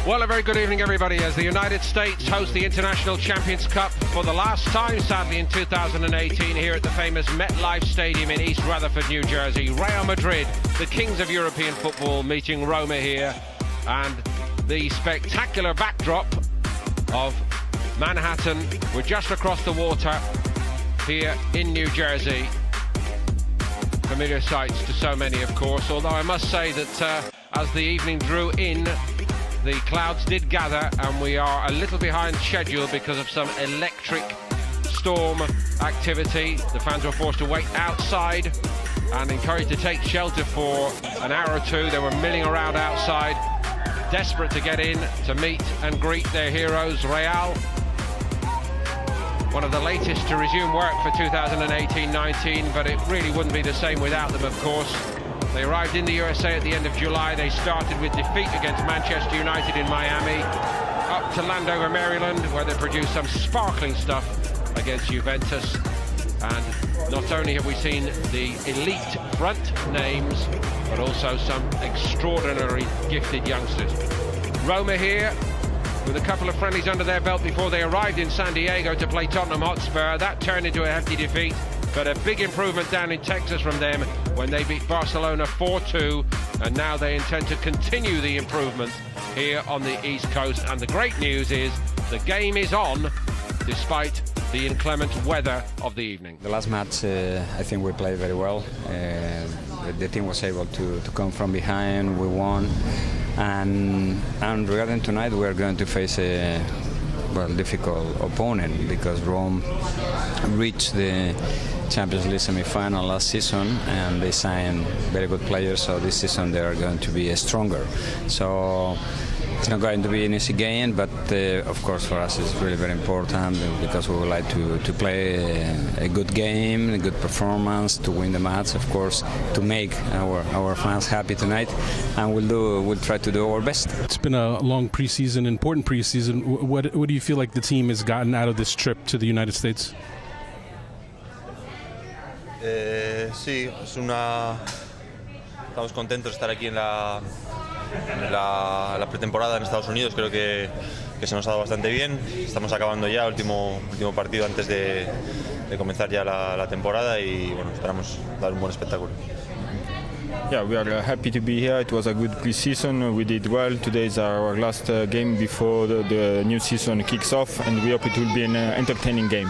Well, a very good evening, everybody, as the United States host the International Champions Cup for the last time, sadly, in 2018 here at the famous MetLife Stadium in East Rutherford, New Jersey. Real Madrid, the kings of European football, meeting Roma here, and the spectacular backdrop of Manhattan. We're just across the water here in New Jersey. Familiar sights to so many, of course, although I must say that as the evening drew in, the clouds did gather and we are a little behind schedule because of some electric storm activity. The fans were forced to wait outside and encouraged to take shelter for an hour or two. They were milling around outside, desperate to get in to meet and greet their heroes, Real. One of the latest to resume work for 2018-19, but it really wouldn't be the same without them, of course. They arrived in the USA at the end of July. They started with defeat against Manchester United in Miami, up to Landover, Maryland, where they produced some sparkling stuff against Juventus. And not only have we seen the elite front names, but also some extraordinary gifted youngsters. Roma here, with a couple of friendlies under their belt before they arrived in San Diego to play Tottenham Hotspur. That turned into a hefty defeat, but a big improvement down in Texas from them when they beat Barcelona 4-2, and now they intend to continue the improvement here on the East Coast. And the great news is the game is on, despite the inclement weather of the evening. The last match, I think we played very well. The team was able to come from behind, we won. And regarding tonight, we are going to face a difficult opponent, because Rome reached the Champions League semi-final last season and they signed very good players, so this season they are going to be stronger. So it's not going to be an easy game, but of course for us it's really very important, because we would like to play a good game, a good performance, to win the match, of course, to make our fans happy tonight, and we'll try to do our best. It's been a long preseason, important preseason. What do you feel like the team has gotten out of this trip to the United States? Sí, estamos contentos de estar aquí en la pretemporada en Estados Unidos. Creo que se nos ha dado bastante bien. Estamos acabando ya último partido antes de comenzar ya la temporada, y bueno, esperamos dar un buen espectáculo. Yeah, we are happy to be here. It was a good pre-season. We did well. Today is our last game before the new season kicks off, and we hope it will be an entertaining game.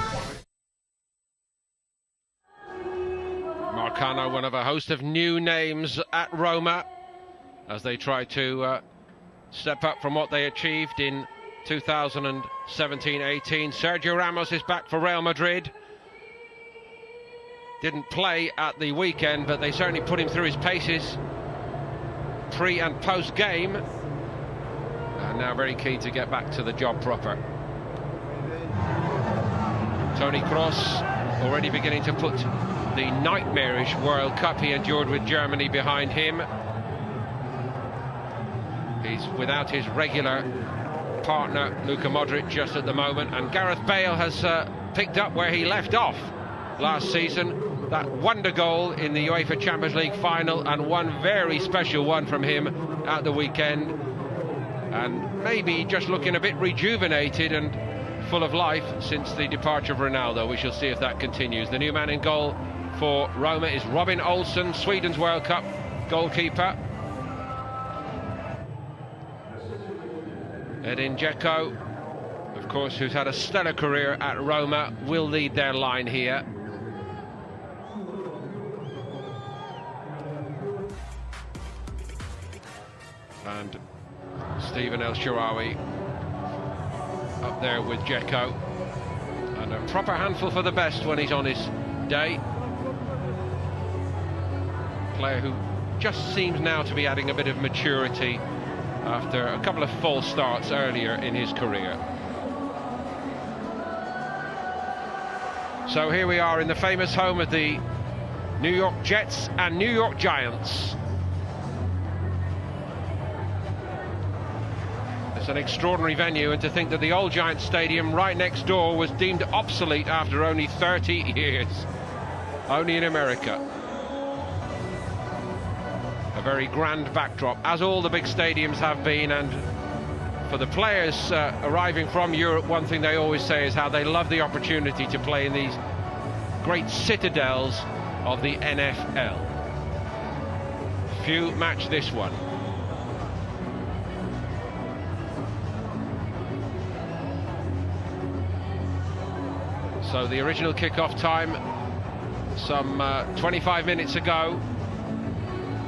Marcano, one of a host of new names at Roma, as they try to step up from what they achieved in 2017-18. Sergio Ramos is back for Real Madrid. Didn't play at the weekend, but they certainly put him through his paces pre and post game, and now very keen to get back to the job proper. Toni Kroos already beginning to put the nightmarish World Cup he endured with Germany behind him. He's without his regular partner Luka Modric just at the moment, and Gareth Bale has picked up where he left off last season. That wonder goal in the UEFA Champions League final, and one very special one from him at the weekend, and maybe just looking a bit rejuvenated and full of life since the departure of Ronaldo. We shall see if that continues. The new man in goal for Roma is Robin Olsen, Sweden's World Cup goalkeeper. Edin Dzeko, of course, who's had a stellar career at Roma, will lead their line here. And Steven El Shaarawy up there with Dzeko, and a proper handful for the best when he's on his day. Player who just seems now to be adding a bit of maturity after a couple of false starts earlier in his career. So here we are in the famous home of the New York Jets and New York Giants. It's an extraordinary venue, and to think that the old Giants Stadium right next door was deemed obsolete after only 30 years. Only in America. A very grand backdrop, as all the big stadiums have been, and For the players arriving from Europe, one thing they always say is how they love the opportunity to play in these great citadels of the NFL. Few match this one. So the original kickoff time, some 25 minutes ago.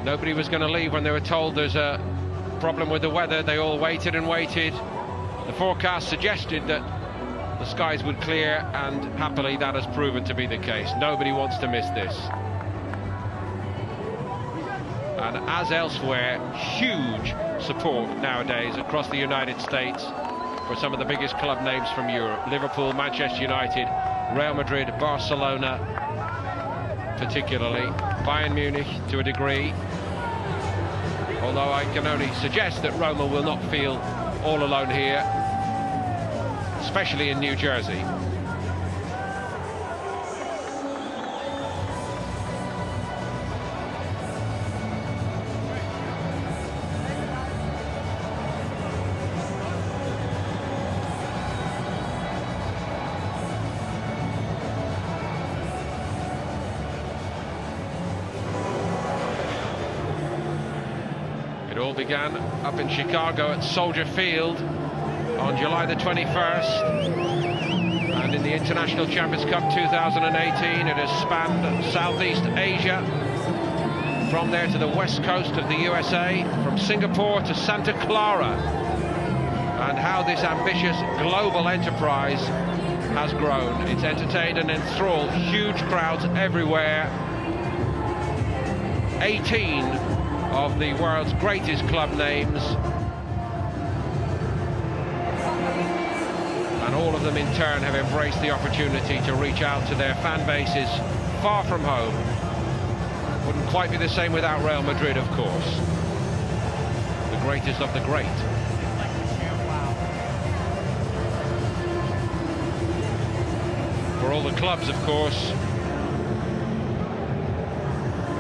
Nobody was going to leave when they were told there's a problem with the weather. They all waited and waited. The forecast suggested that the skies would clear, and happily that has proven to be the case. Nobody wants to miss this. And as elsewhere, huge support nowadays across the United States for some of the biggest club names from Europe. Liverpool, Manchester United, Real Madrid, Barcelona particularly, Bayern Munich to a degree. Although I can only suggest that Roma will not feel all alone here, especially in New Jersey. Began up in Chicago at Soldier Field on July the 21st, and in the International Champions Cup 2018 it has spanned Southeast Asia, from there to the west coast of the USA, from Singapore to Santa Clara, and how this ambitious global enterprise has grown. It's entertained and enthralled huge crowds everywhere. 18 of the world's greatest club names, and all of them in turn have embraced the opportunity to reach out to their fan bases far from home. Wouldn't quite be the same without Real Madrid, of course, the greatest of the great. For all the clubs, of course,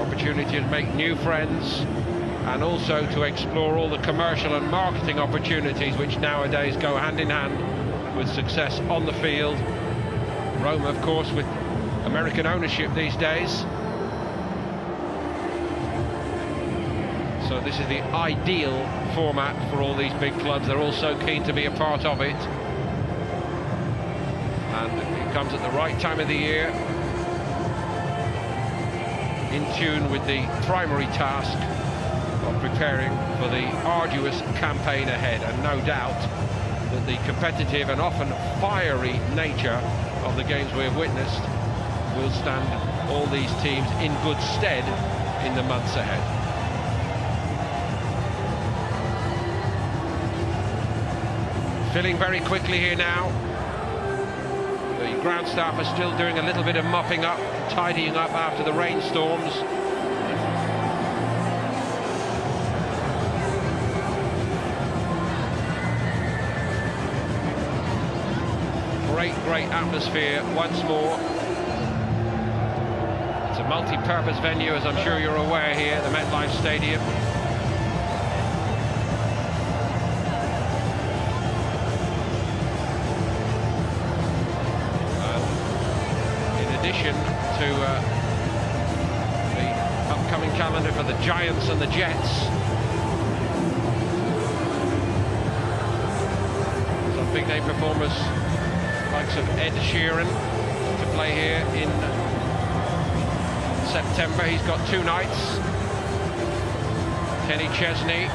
opportunity to make new friends, and also to explore all the commercial and marketing opportunities which nowadays go hand in hand with success on the field. Roma, of course, with American ownership these days. So this is the ideal format for all these big clubs. They're all so keen to be a part of it. And it comes at the right time of the year, in tune with the primary task of preparing for the arduous campaign ahead. And no doubt that the competitive and often fiery nature of the games we have witnessed will stand all these teams in good stead in the months ahead. Filling very quickly here now. The ground staff are still doing a little bit of mopping up, tidying up after the rainstorms. Great atmosphere once more. It's a multi-purpose venue, as I'm sure you're aware here, the MetLife Stadium. In addition to the upcoming calendar for the Giants and the Jets, some big name performers likes of Ed Sheeran to play here in September. He's got 2 nights. Kenny Chesney,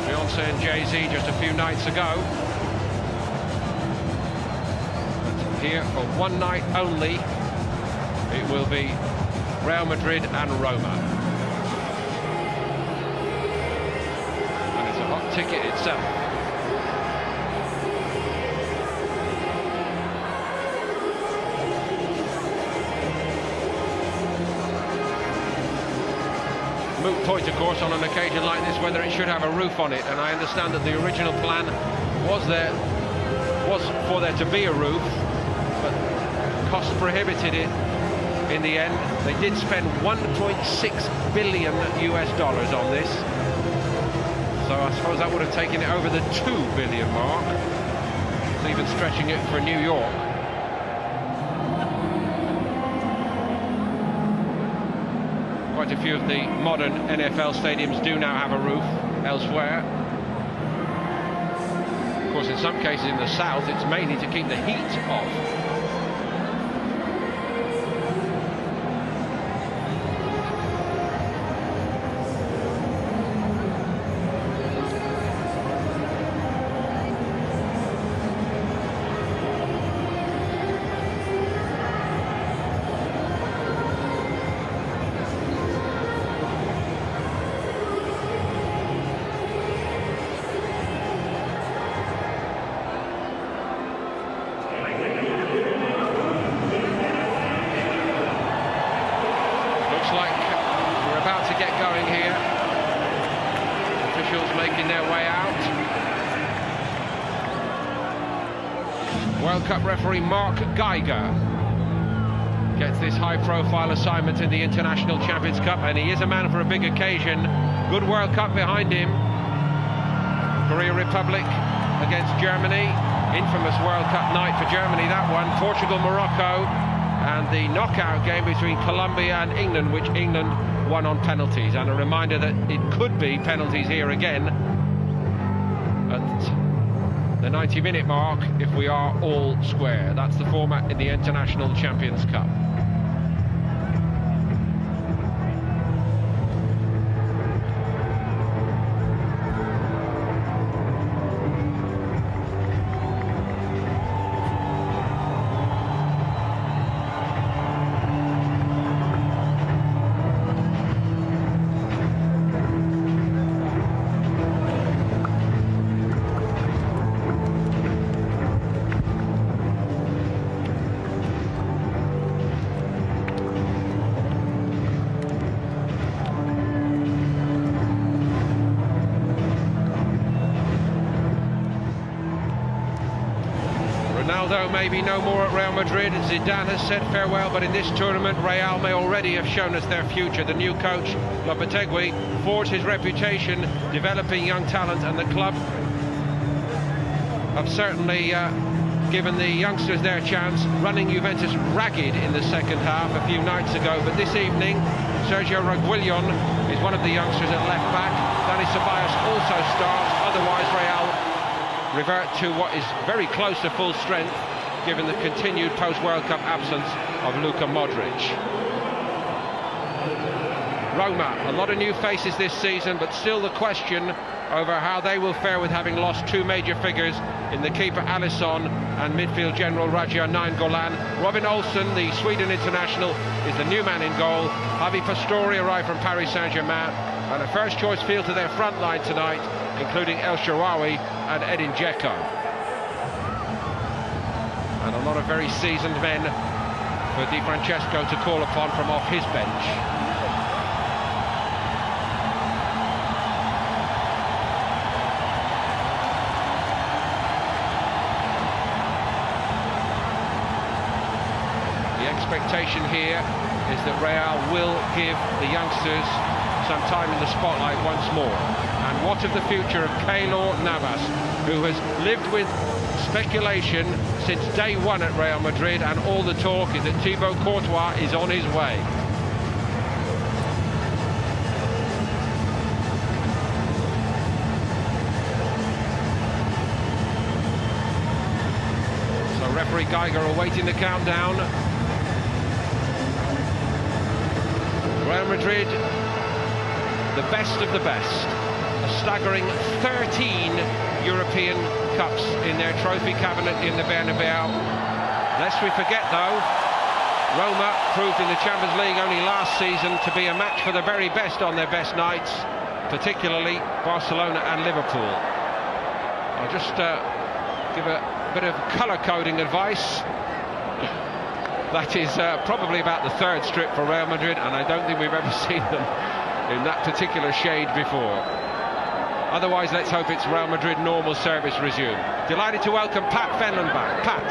Beyonce and Jay-Z just a few nights ago. But here for one night only, it will be Real Madrid and Roma. And it's a hot ticket itself. Moot point, of course, on an occasion like this, whether it should have a roof on it. And I understand that the original plan was for there to be a roof, but cost prohibited it in the end. They did spend $1.6 billion US on this. So I suppose that would have taken it over the 2 billion mark. It's even stretching it for New York. Quite a few of the modern NFL stadiums do now have a roof elsewhere. Of course, in some cases in the south, it's mainly to keep the heat off. World Cup referee Mark Geiger gets this high-profile assignment in the International Champions Cup, and he is a man for a big occasion. Good World Cup behind him. Korea Republic against Germany. Infamous World Cup night for Germany, that one. Portugal, Morocco, and the knockout game between Colombia and England, which England won on penalties. And a reminder that it could be penalties here again at the 90-minute mark if we are all square. That's the format in the International Champions Cup. Ronaldo maybe no more at Real Madrid. Zidane has said farewell, but in this tournament Real may already have shown us their future. The new coach, Lopetegui, forged his reputation developing young talent, and the club have certainly given the youngsters their chance, running Juventus ragged in the second half a few nights ago. But this evening, Sergio Reguilón is one of the youngsters at left back. Dani Ceballos also starts. Otherwise, Real revert to what is very close to full strength, given the continued post-World Cup absence of Luka Modric. Roma, a lot of new faces this season, but still the question over how they will fare with having lost two major figures in the keeper Alisson and midfield general Radja Nainggolan. Robin Olsen, the Sweden international, is the new man in goal. Javi Pastore arrived from Paris Saint-Germain, and a first-choice field to their front line tonight, including El Shaarawy and Edin Dzeko. And a lot of very seasoned men for Di Francesco to call upon from off his bench. The expectation here is that Real will give the youngsters some time in the spotlight once more. And what of the future of Keylor Navas, who has lived with speculation since day one at Real Madrid, and all the talk is that Thibaut Courtois is on his way. So referee Geiger awaiting the countdown. Real Madrid, the best of the best. A staggering 13 European Cups in their trophy cabinet in the Bernabeu. Lest we forget, though, Roma proved in the Champions League only last season to be a match for the very best on their best nights, particularly Barcelona and Liverpool. I'll just give a bit of colour-coding advice. That is probably about the third strip for Real Madrid, and I don't think we've ever seen them in that particular shade before. Otherwise, let's hope it's Real Madrid normal service resume. Delighted to welcome Pat Fenlon back. Pat.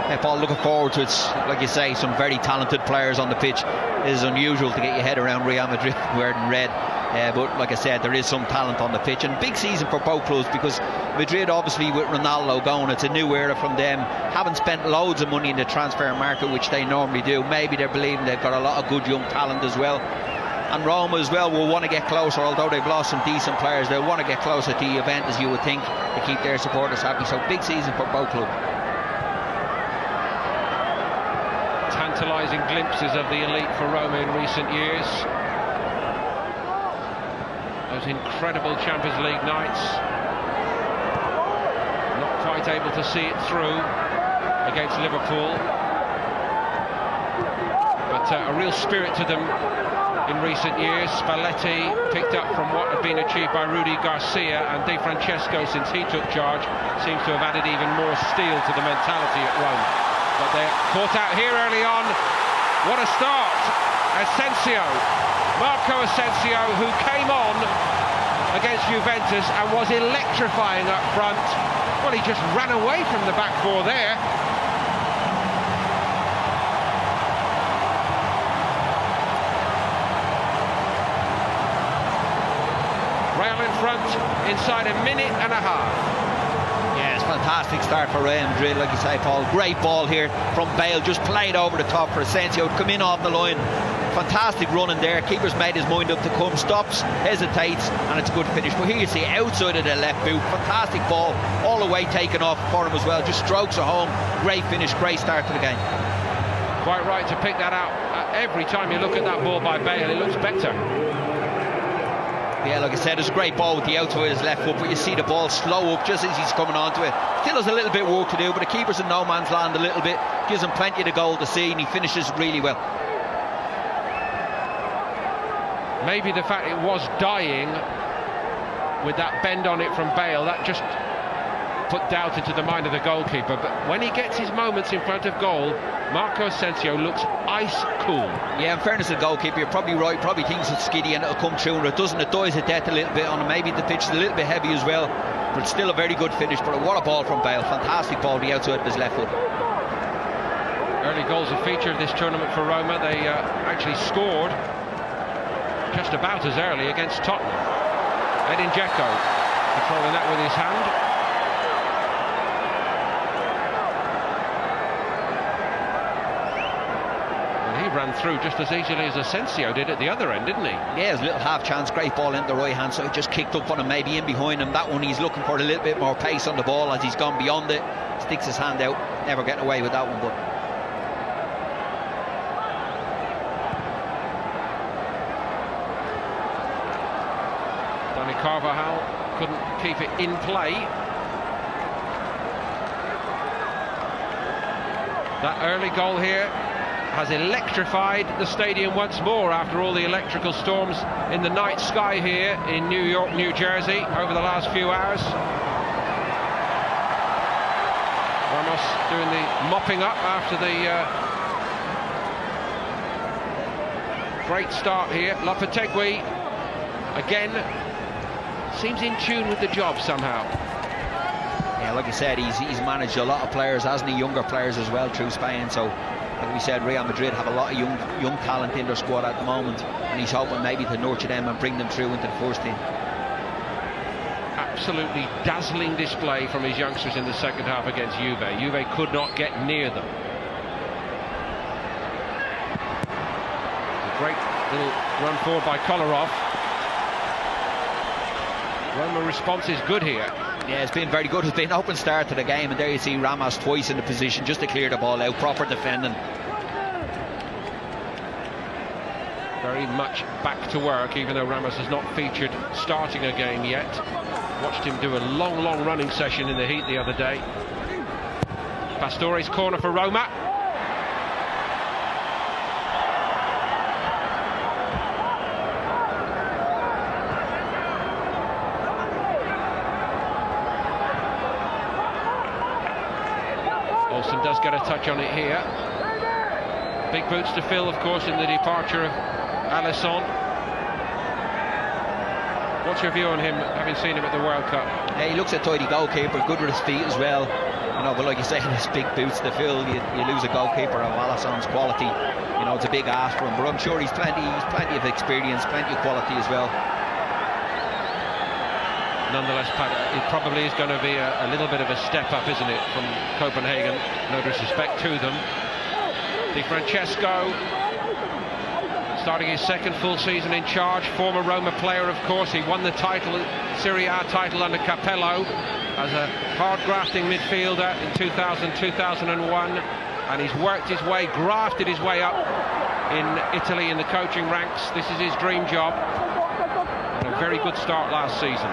Yeah, Paul, looking forward to it. Like you say, some very talented players on the pitch. It is unusual to get your head around Real Madrid wearing red. But like I said, there is some talent on the pitch, and big season for both clubs, because Madrid, obviously with Ronaldo going, it's a new era from them. Haven't spent loads of money in the transfer market, which they normally do. Maybe they're believing they've got a lot of good young talent as well. And Roma as well will want to get closer, although they've lost some decent players. They'll want to get closer to the event, as you would think, to keep their supporters happy. So big season for both clubs. Tantalising glimpses of the elite for Roma in recent years. Those incredible Champions League nights. Not quite able to see it through against Liverpool. But a real spirit to them in recent years. Spalletti picked up from what had been achieved by Rudi Garcia, and De Francesco, since he took charge, seems to have added even more steel to the mentality at Rome. But they're caught out here early on. What a start! Marco Asensio, who came on against Juventus and was electrifying up front. Well, he just ran away from the back four there. Real in front inside a minute and a half. Yeah, it's a fantastic start for Real Madrid, like you say, Paul. Great ball here from Bale, just played over the top for Asensio to come in off the line. Fantastic running there. Keeper's made his mind up to come, stops, hesitates, and it's a good finish. But here you see outside of the left boot, fantastic ball, all the way taken off for him as well. Just strokes it home. Great finish, great start to the game. Quite right to pick that out. Every time you look at that ball by Bale, it looks better. Yeah, like I said, it's a great ball with the outside of his left foot, but you see the ball slow up just as he's coming onto it. Still has a little bit of work to do, but the keeper's in no man's land a little bit. Gives him plenty of the goal to see, and he finishes really well. Maybe the fact it was dying with that bend on it from Bale, that just put doubt into the mind of the goalkeeper. But when he gets his moments in front of goal, Marco Asensio looks ice cool. Yeah, in fairness to the goalkeeper, you're probably right. Probably thinks it's skiddy and it'll come through, and it doesn't. It dies a death a little bit on him. Maybe the pitch is a little bit heavy as well, but still a very good finish. But what a ball from Bale. Fantastic ball to the outside of his left foot. Early goals a feature of this tournament for Roma. They actually scored just about as early against Tottenham. Edin Dzeko controlling that with his hand. Ran through just as easily as Asensio did at the other end, didn't he? Yeah, it was a little half chance, great ball into the right hand, so he just kicked up on him, maybe in behind him. That one he's looking for a little bit more pace on the ball as he's gone beyond it, sticks his hand out, never getting away with that one. But Dani Carvajal couldn't keep it in play. That early goal here has electrified the stadium once more after all the electrical storms in the night sky here in New York, New Jersey over the last few hours. Ramos doing the mopping up after the great start here. Lopetegui again seems in tune with the job somehow. Yeah, like I said, he's managed a lot of players, hasn't he? Younger players as well through Spain. So like we said, Real Madrid have a lot of young talent in their squad at the moment, and he's hoping maybe to nurture them and bring them through into the first team. Absolutely dazzling display from his youngsters in the second half against Juve. Juve could not get near them. A great little run forward by Kolarov. Roma response is good here. Yeah, it's been very good. It's been an open start to the game, and there you see Ramos twice in the position just to clear the ball out. Proper defending. Very much back to work, even though Ramos has not featured starting a game yet. Watched him do a long running session in the heat the other day. Pastore's corner for Roma. Does get a touch on it here. Big boots to fill, of course, in the departure of Alisson. What's your view on him, having seen him at the World Cup? Yeah, he looks a tidy goalkeeper, good with his feet as well. You know, but like you say, his big boots to fill, you lose a goalkeeper of Alisson's quality. You know, it's a big ask for him, but I'm sure he's plenty of experience, plenty of quality as well. Nonetheless, Pat, it probably is going to be a little bit of a step up, isn't it, from Copenhagen? No disrespect to them. Di Francesco, starting his second full season in charge. Former Roma player, of course. He won the title, Serie A title under Capello as a hard-grafting midfielder in 2000-2001. And he's worked his way, grafted his way up in Italy in the coaching ranks. This is his dream job. And a very good start last season.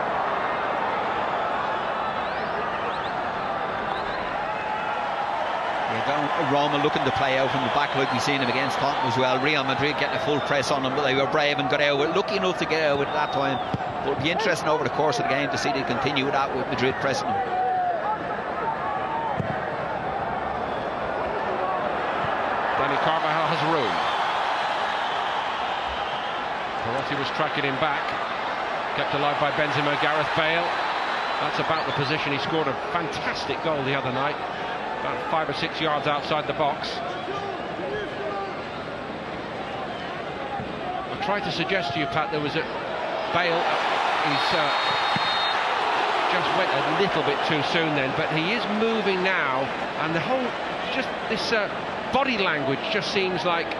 Roma looking to play out from the back like we've seen him against Tottenham as well. Real Madrid getting a full press on them, but they were brave and got out with, lucky enough to get out with that time. But it'll be interesting over the course of the game to see they continue with that, with Madrid pressing them. Dani Carvajal has room. Perotti was tracking him back, kept alive by Benzema. Gareth Bale, that's about the position. He scored a fantastic goal the other night, about 5 or 6 yards outside the box. I tried to suggest to you, Pat, there was a Bale, he's just went a little bit too soon then, but he is moving now, and the whole, just this body language just seems like,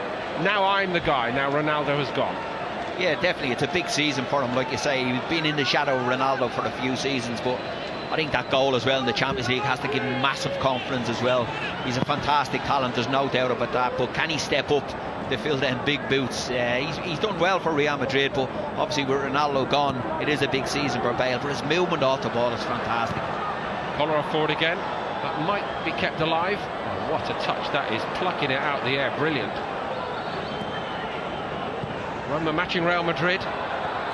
now I'm the guy, now Ronaldo has gone. Yeah, definitely, it's a big season for him, like you say. He's been in the shadow of Ronaldo for a few seasons, but I think that goal as well in the Champions League has to give him massive confidence as well. He's a fantastic talent, there's no doubt about that, but can he step up to fill them big boots? He's done well for Real Madrid, but obviously with Ronaldo gone, it is a big season for Bale, but his movement off the ball is fantastic. Collar forward again, that might be kept alive. Oh, what a touch that is, plucking it out the air, brilliant. Roma matching Real Madrid,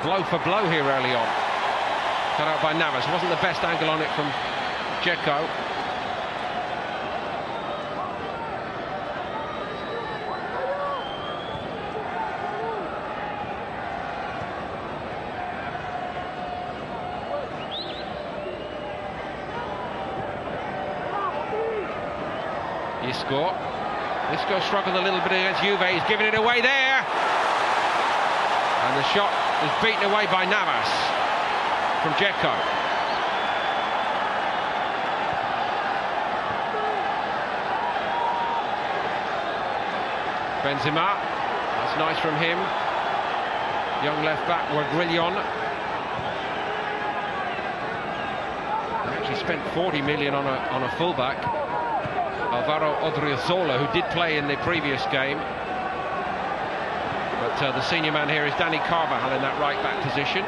blow for blow here early on. Cut out by Navas, wasn't the best angle on it from Dzeko. Isco struggled a little bit against Juve, he's giving it away there. And the shot is beaten away by Navas from Dzeko. Benzema, that's nice from him. Young left back Reguilón. They actually spent 40 million on a fullback, Alvaro Odriozola, who did play in the previous game. But the senior man here is Dani Carvajal in that right back position.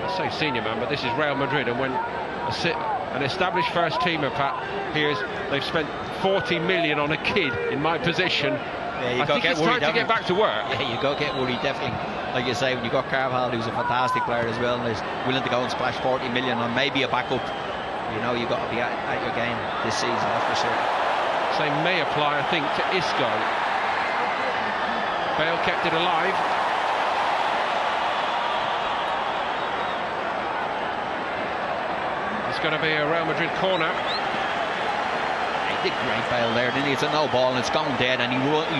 I say senior man, but this is Real Madrid, and when an established first teamer, Pat, they've spent 40 million on a kid in my position. Yeah, I think it's time to get back to work. Yeah, you got to get worried, definitely. Like you say, when you got Carvajal, who's a fantastic player as well, and is willing to go and splash 40 million on maybe a backup, you know you've got to be at your game this season, that's for sure. Same may apply, I think, to Isco. Bale kept it alive. It's going to be a Real Madrid corner. He did great, Bale, there, didn't he? It's a no ball and it's gone dead, and he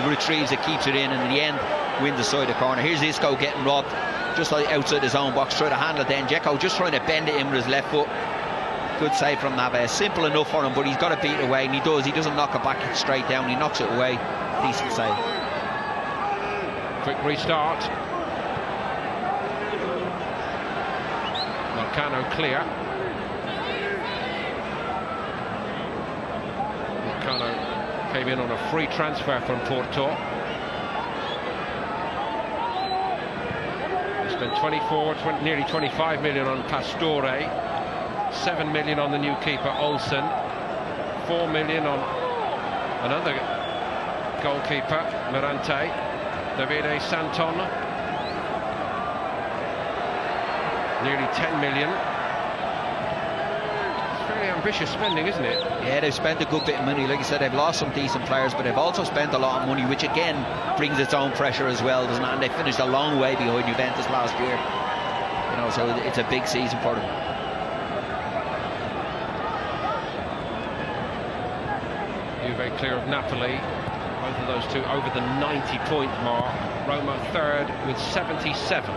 retrieves it, keeps it in, and in the end wins the side of the corner. Here's Isco getting robbed just like outside his own box, try to handle it then. Dzeko just trying to bend it in with his left foot. Good save from Navas. Simple enough for him, but he's got to beat it away, and he does. He doesn't knock it back straight down, he knocks it away. Decent save. Quick restart. Marcano clear. Marcano came in on a free transfer from Porto. They spent nearly 25 million on Pastore. 7 million on the new keeper Olsen, 4 million on another goalkeeper Mirante, Davide Santon, nearly 10 million. It's fairly ambitious spending, isn't it? Yeah, they've spent a good bit of money. Like you said, they've lost some decent players, but they've also spent a lot of money, which again brings its own pressure as well, doesn't it? And they finished a long way behind Juventus last year, you know, so it's a big season for them. Juve clear of Napoli, both of those two over the 90-point mark. Roma third with 77.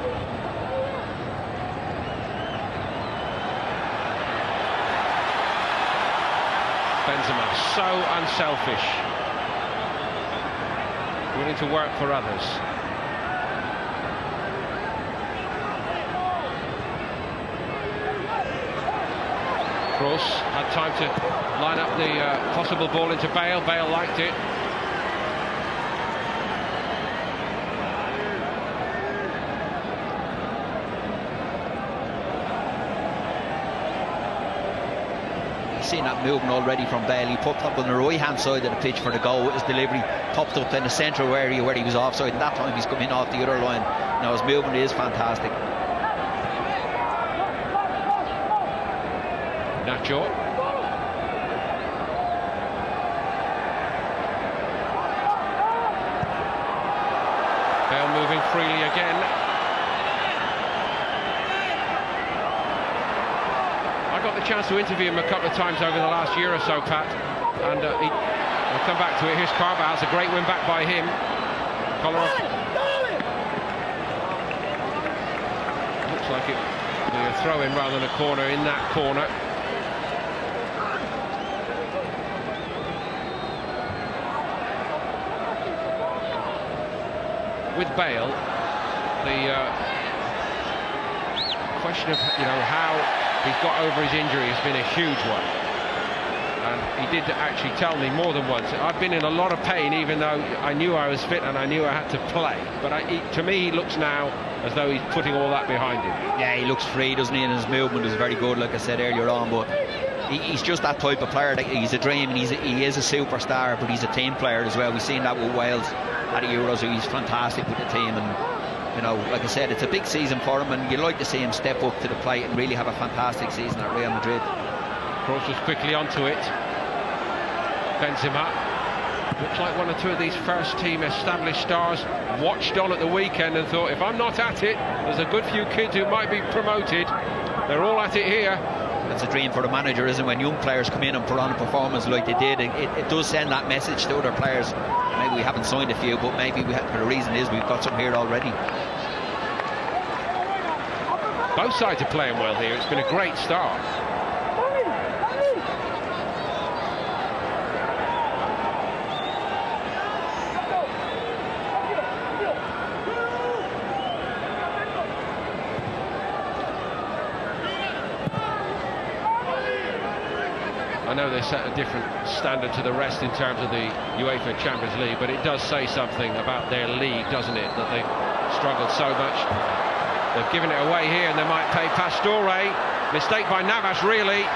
Benzema, so unselfish, willing to work for others. Kroos had time to line up the possible ball into Bale. Bale liked it. Seen that movement already from Bale. He popped up on the right hand side of the pitch for the goal with his delivery, popped up in the central area where he was offside, and that time he's coming off the other line. Now his movement is fantastic. Nacho. Bale moving freely again. I got the chance to interview him a couple of times over the last year or so, Pat, and we'll come back to it. Here's Carvalho, it's a great win back by him. Collar off. Looks like it will be a throw-in rather than a corner in that corner. With Bale, the question of how he's got over his injury has been a huge one, and he did actually tell me more than once, I've been in a lot of pain even though I knew I was fit and I knew I had to play, but to me he looks now as though he's putting all that behind him. Yeah, he looks free, doesn't he, and his movement is very good, like I said earlier on, but he's just that type of player. That he's a dream, and he is a superstar, but he's a team player as well. We've seen that with Wales at the Euros. He's fantastic with the team, and like I said, it's a big season for him, and you'd like to see him step up to the plate and really have a fantastic season at Real Madrid. Kroos was quickly onto it. Benzema looks like one or two of these first team established stars watched on at the weekend and thought, if I'm not at it, there's a good few kids who might be promoted. They're all at it here. It's a dream for the manager, isn't it? When young players come in and put on a performance like they did, it does send that message to other players. Maybe we haven't signed a few, but maybe the reason is we've got some here already. Both sides are playing well here. It's been a great start. I know they set a different standard to the rest in terms of the UEFA Champions League, but it does say something about their league, doesn't it, that they've struggled so much. They've given it away here, and they might pay Pastore. Mistake by Navas, really.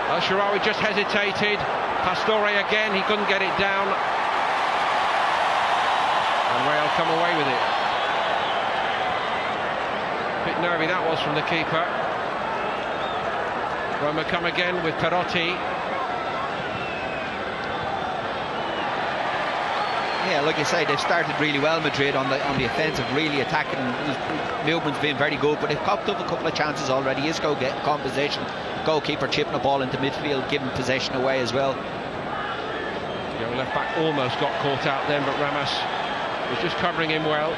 El Shaarawy just hesitated. Pastore again, he couldn't get it down. And Real come away with it. Bit nervy that was from the keeper. Roma come again with Perotti. Yeah, like you say, they've started really well, Madrid, on the offensive, really attacking. Movement's been very good, but they've copped up a couple of chances already. Isco getting composition, goalkeeper chipping the ball into midfield, giving possession away as well. Young left back almost got caught out then, but Ramos was just covering him well.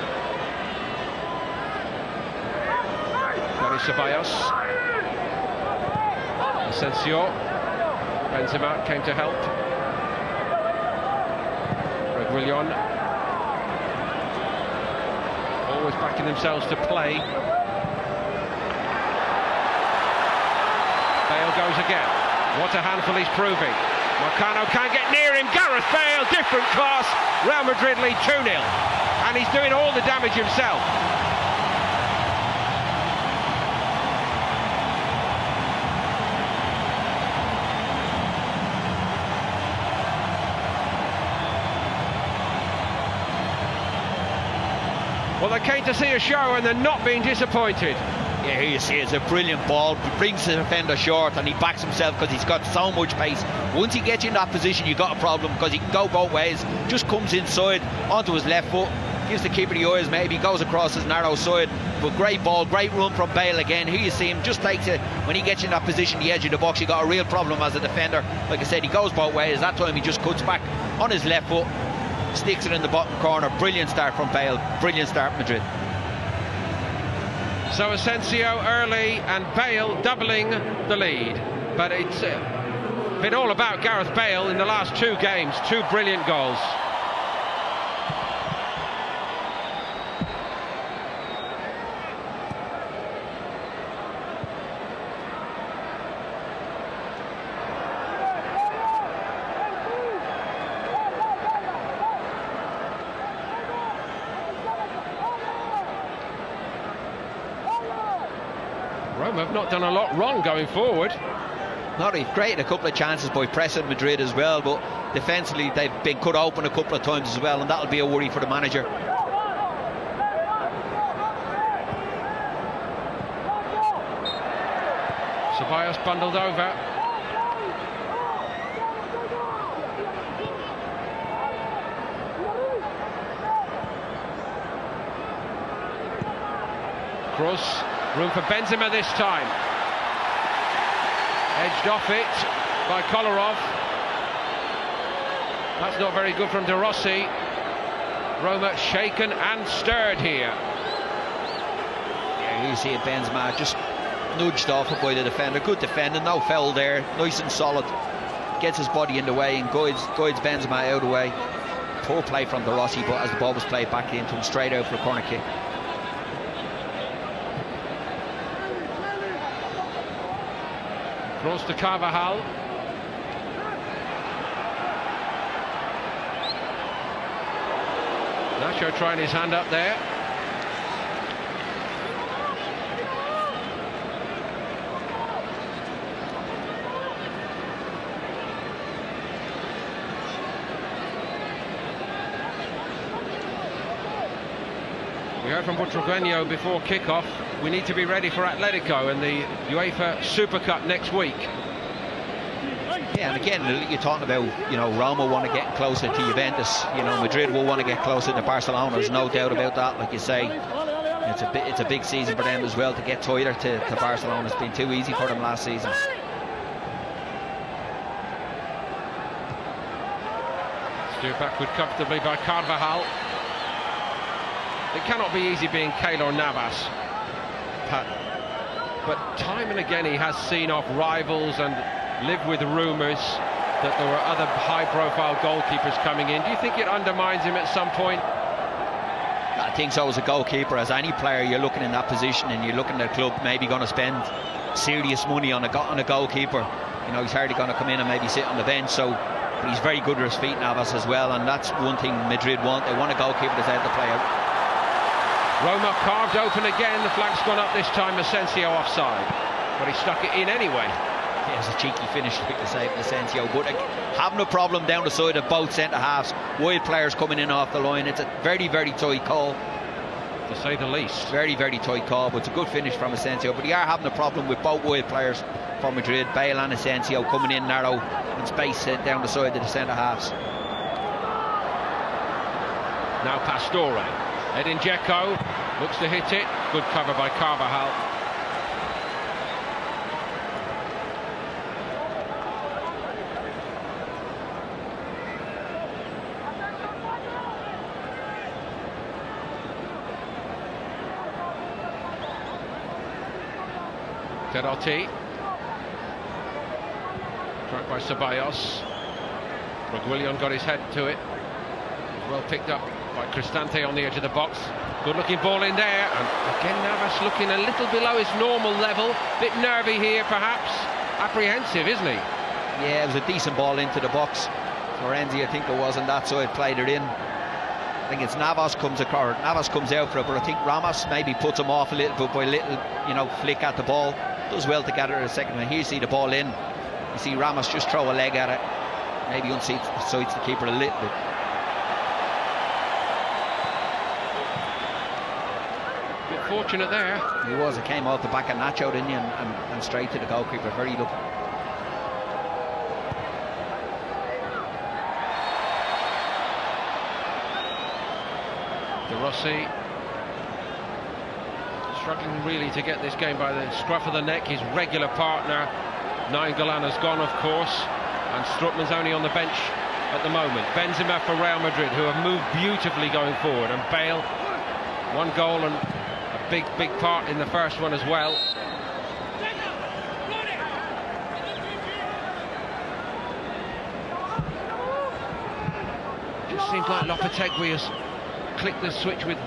Dani Ceballos. Asensio. Benzema came to help. Reguilón. Always backing themselves to play. Bale goes again. What a handful he's proving. Marcano can't get near him. Gareth Bale, different class. Real Madrid lead 2-0. And he's doing all the damage himself. Well, they came to see a show and they're not being disappointed. Yeah, here you see it's a brilliant ball, brings the defender short, and he backs himself because he's got so much pace. Once he gets you in that position, you've got a problem because he can go both ways. Just comes inside onto his left foot, gives the keeper the eyes, maybe goes across his narrow side. But great ball, great run from Bale again. Here you see him, just takes it. When he gets you in that position, the edge of the box, you got a real problem as a defender. Like I said, he goes both ways. That time he just cuts back on his left foot, sticks it in the bottom corner. Brilliant start from Bale, brilliant start Madrid. So Asensio early and Bale doubling the lead, but it's Been all about Gareth Bale in the last 2 games, 2 brilliant goals. Roma have not done a lot wrong going forward. No, they've created a couple of chances by pressing Madrid as well, but defensively they've been cut open a couple of times as well, and that'll be a worry for the manager. Ceballos bundled over. Cross. Room for Benzema this time. Edged off it by Kolarov. That's not very good from De Rossi. Roma shaken and stirred here. Yeah, you see it, Benzema just nudged off it by the defender. Good defending, no foul there. Nice and solid. Gets his body in the way and guides Benzema out of the way. Poor play from De Rossi, but as the ball was played back into him, straight out for a corner kick. Cross to Carvajal. Nacho trying his hand up there. We heard from Butragueño before kick-off. We need to be ready for Atletico and the UEFA Super Cup next week. Yeah, and again, you're talking about, you know, Roma want to get closer to Juventus. You know, Madrid will want to get closer to Barcelona. There's no doubt about that. Like you say, it's a big season for them as well to get tighter to Barcelona. It's been too easy for them last season. Steered backward comfortably by Carvajal. It cannot be easy being Keylor Navas, but time and again he has seen off rivals and lived with rumours that there were other high-profile goalkeepers coming in. Do you think it undermines him at some point? I think so. As a goalkeeper, as any player, you're looking in that position and you're looking at a club maybe going to spend serious money on a goalkeeper. You know, he's hardly going to come in and maybe sit on the bench. So, but he's very good with his feet, Navas, as well, and that's one thing Madrid want. They want a goalkeeper that's able to play out. Roma carved open again. The flag's gone up this time. Asensio offside, but he stuck it in anyway. Yeah, it was a cheeky finish to save Asensio, but having a problem down the side of both centre halves, wide players coming in off the line. It's a very, very tight call, to say the least. Very, very tight call, but it's a good finish from Asensio. But they are having a problem with both wide players for Madrid, Bale and Asensio, coming in narrow in space down the side of the centre halves. Now Pastore. Edin Dzeko looks to hit it. Good cover by Carvajal. Perotti. Tracked by Ceballos. Reguilón got his head to it. Well picked up by Cristante on the edge of the box. Good looking ball in there, and again Navas looking a little below his normal level. Bit nervy here perhaps. Apprehensive, isn't he? Yeah, it was a decent ball into the box. Florenzi, I think it was on that side, played it in. I think it's Navas comes across, Navas comes out for it, but I think Ramos maybe puts him off a little bit by a little, you know, flick at the ball. Does well to get it a second. And here you see the ball in. You see Ramos just throw a leg at it. Maybe unseats the keeper a little bit. Fortunate there. He was. It came off the back of Nacho, didn't he? And straight to the goalkeeper. Very lucky. De Rossi struggling really to get this game by the scruff of the neck. His regular partner Nainggolan has gone, of course, and Strootman's only on the bench at the moment. Benzema for Real Madrid, who have moved beautifully going forward, and Bale, one goal and a big part in the first one as well. just seems like Lopetegui has clicked the switch with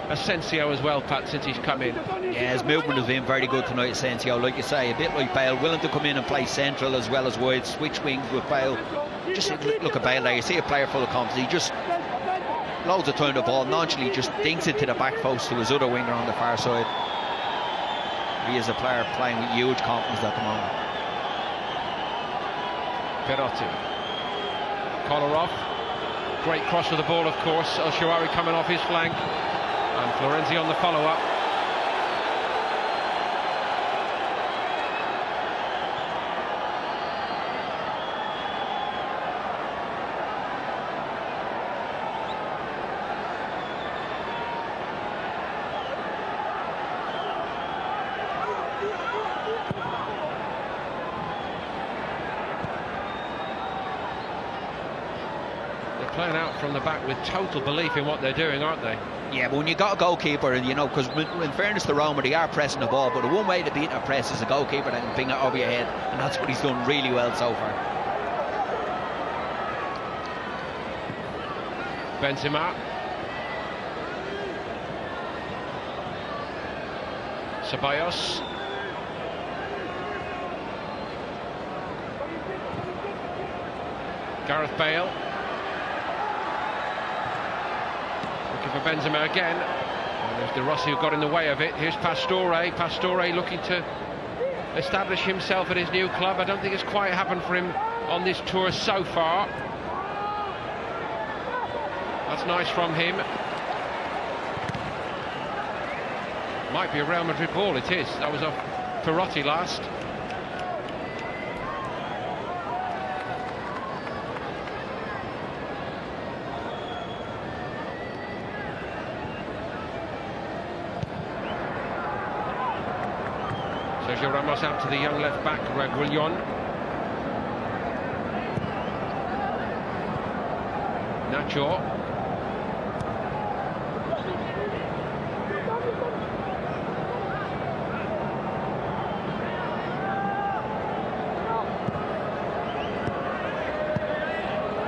Asensio as well, Pat, since he's come in. Yeah, his movement has been very good tonight, Asensio. Like you say, a bit like Bale, willing to come in and play central as well as wide, switch wings with Bale. Just look at Bale there, you see a player full of confidence. He just, loads of time the ball, nonchalantly just dinks it to the back post to his other winger on the far side. He is a player playing with huge confidence at the moment. Perotti. Kolarov. Great cross of the ball, of course. El Shaarawy coming off his flank. And Florenzi on the follow-up. Playing out from the back with total belief in what they're doing, aren't they? Yeah, but when you got a goalkeeper, and you know, because in fairness to Roma, they are pressing the ball, but the one way to beat a press is a goalkeeper that can ping it over your head, and that's what he's done really well so far. Benzema. Ceballos. Gareth Bale. For Benzema again, and there's De Rossi who got in the way of it. Here's Pastore looking to establish himself at his new club. I don't think it's quite happened for him on this tour so far. That's nice from him. Might be a Real Madrid ball, it is. That was off Perotti last. Sergio Ramos out to the young left-back, Reguilón. Nacho.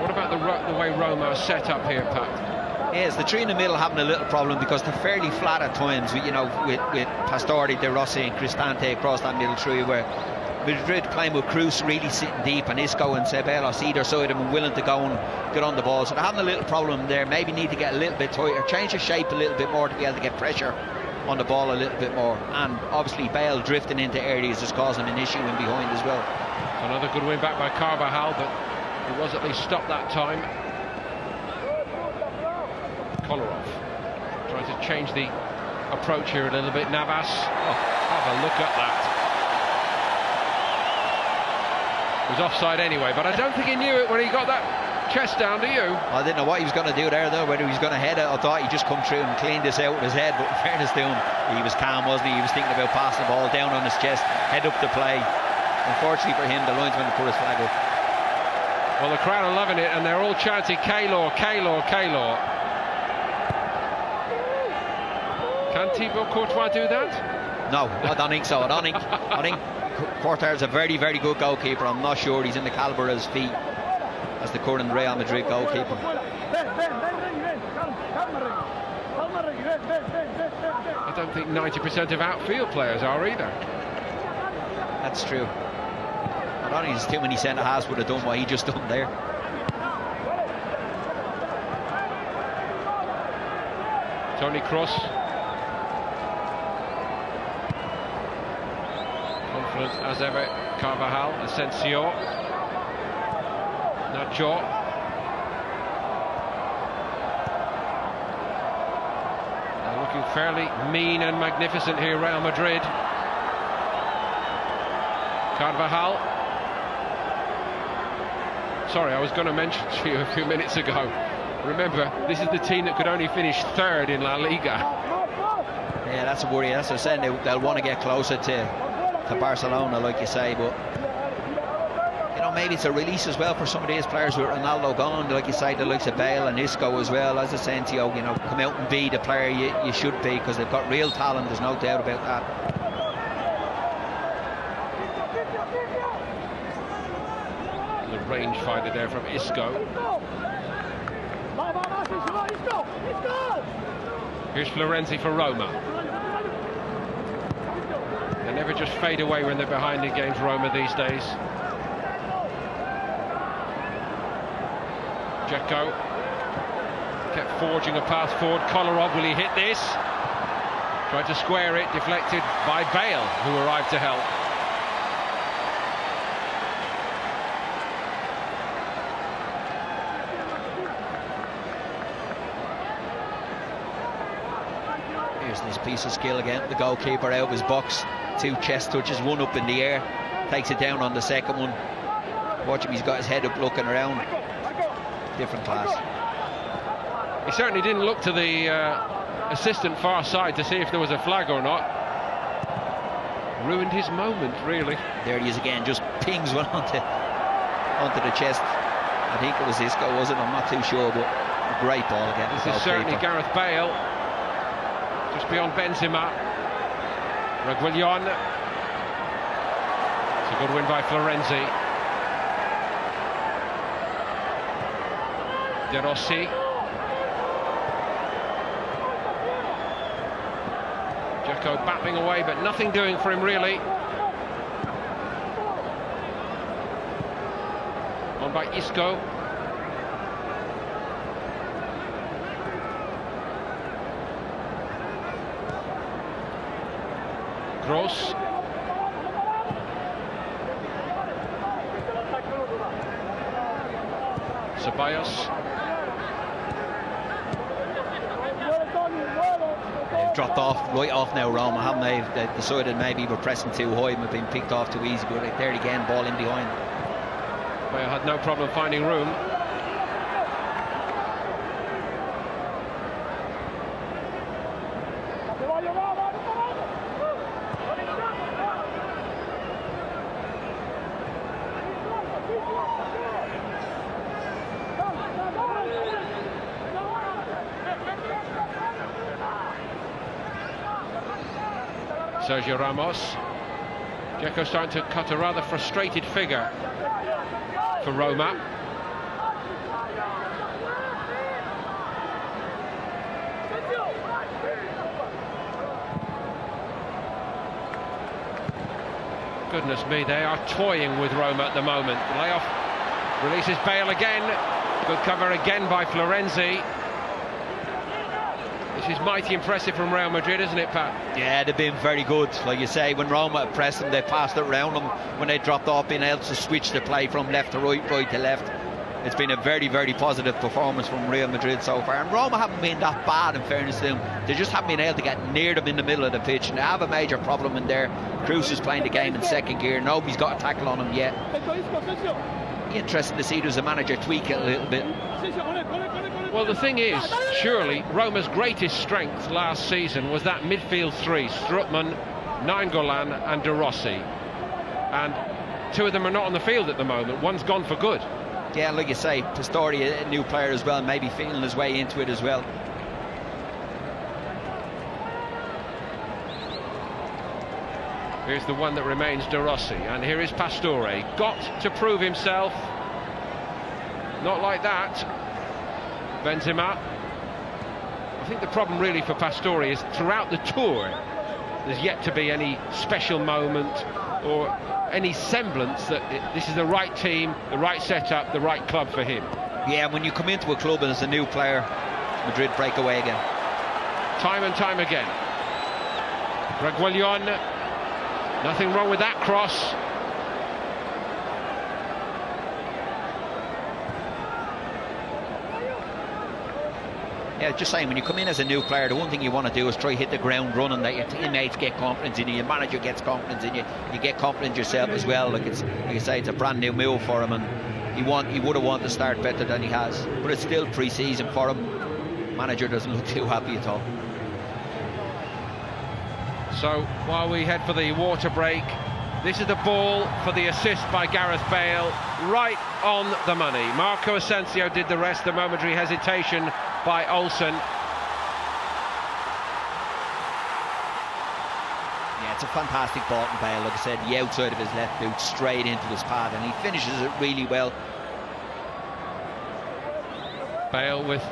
What about the way Roma are set up here, Pat? Yes, the three in the middle having a little problem because they're fairly flat at times, with Pastore, De Rossi and Cristante across that middle three, where Madrid playing with Cruz really sitting deep and Isco and Ceballos either side of them willing to go and get on the ball. So they're having a little problem there, maybe need to get a little bit tighter, change the shape a little bit more to be able to get pressure on the ball a little bit more. And obviously Bale drifting into areas is causing an issue in behind as well. Another good win back by Carvajal, but it was at least stopped that time. Kolarov trying to change the approach here a little bit. Navas, have a look at that. It was offside anyway, but I don't think he knew it when he got that chest down, do you? I didn't know what he was going to do there though, whether he was going to head it. I thought he just come through and cleaned this out with his head, but in fairness to him, he was calm, wasn't he? He was thinking about passing the ball down on his chest, head up to play. Unfortunately for him, the linesman put his flag up. Well, the crowd are loving it and they're all chanting Keylor, Keylor, Keylor. Can Thibaut Courtois do that? No, I don't think so. I think Courtois is a very, very good goalkeeper. I'm not sure he's in the calibre of his feet as the current Real Madrid goalkeeper. I don't think 90% of outfield players are either. That's true. I don't think there's too many centre-halves would have done what he just done there. Toni Kroos. Confident as ever. Carvajal, Asensio. Nacho. They're looking fairly mean and magnificent here, Real Madrid. Carvajal. Sorry, I was going to mention to you a few minutes ago. Remember, this is the team that could only finish third in La Liga. Yeah, that's a worry. That's what I'm saying. They'll want to get closer to Barcelona, like you say, but you know, maybe it's a release as well for some of these players with Ronaldo gone, like you say, the likes of Bale and Isco as well, as Asensio, you know, come out and be the player you should be, because they've got real talent, there's no doubt about that. The range finder there from Isco. Here's Florenzi for Roma. They never just fade away when they're behind in games, Roma, these days. Dzeko kept forging a path forward. Kolarov, will he hit this? Tried to square it, deflected by Bale, who arrived to help. Here's this piece of skill again. The goalkeeper out of his box. 2 chest touches, 1 up in the air. Takes it down on the second one. Watch him, he's got his head up looking around. Different class. He certainly didn't look to the assistant far side to see if there was a flag or not. Ruined his moment, really. There he is again, just pings one onto the chest. I think it was Isco, was it? I'm not too sure, but a great ball again. This is certainly Gareth Bale. Just beyond Benzema. Reguilón. It's a good win by Florenzi. De Rossi. Dzeko battling away, but nothing doing for him really. On by Isco. Gross. Ceballos. They've dropped right off now, Roma, haven't they? They've decided maybe we're pressing too high and we've been picked off too easy, but right there again, ball in behind. Well, had no problem finding room. Sergio Ramos. Dzeko starting to cut a rather frustrated figure for Roma. Goodness me, they are toying with Roma at the moment. Layoff releases Bale again. Good cover again by Florenzi. This is mighty impressive from Real Madrid, isn't it, Pat? Yeah, they've been very good. Like you say, when Roma pressed them, they passed it around them. When they dropped off, being able to switch the play from left to right, right to left. It's been a very, very positive performance from Real Madrid so far. And Roma haven't been that bad, in fairness to them. They just haven't been able to get near them in the middle of the pitch. And they have a major problem in there. Cruz is playing the game in second gear. Nobody's got a tackle on him yet. Interesting to see does the manager tweak it a little bit. Well, the thing is, surely Roma's greatest strength last season was that midfield three: Strootman, Nainggolan and De Rossi. And 2 of them are not on the field at the moment. One's gone for good. Yeah, like you say, Pistori, a new player as well, maybe feeling his way into it as well. Here's the one that remains, De Rossi, and here is Pastore. Got to prove himself. Not like that. Benzema. I think the problem really for Pastore is throughout the tour there's yet to be any special moment or any semblance that this is the right team, the right setup, the right club for him. Yeah, when you come into a club and as a new player, Madrid break away again. Time and time again. Reguilón. Nothing wrong with that cross. Yeah, just saying, when you come in as a new player, the one thing you want to do is try hit the ground running, that your teammates get confidence in you, your manager gets confidence in you, you get confidence yourself as well. Like you say, it's a brand new move for him, and he would have wanted to start better than he has. But it's still pre-season for him. Manager doesn't look too happy at all. So while we head for the water break, this is the ball for the assist by Gareth Bale, right on the money. Marco Asensio did the rest, the momentary hesitation by Olsen. Yeah, it's a fantastic ball from Bale. Like I said, the outside of his left boot straight into his pad, and he finishes it really well. Bale with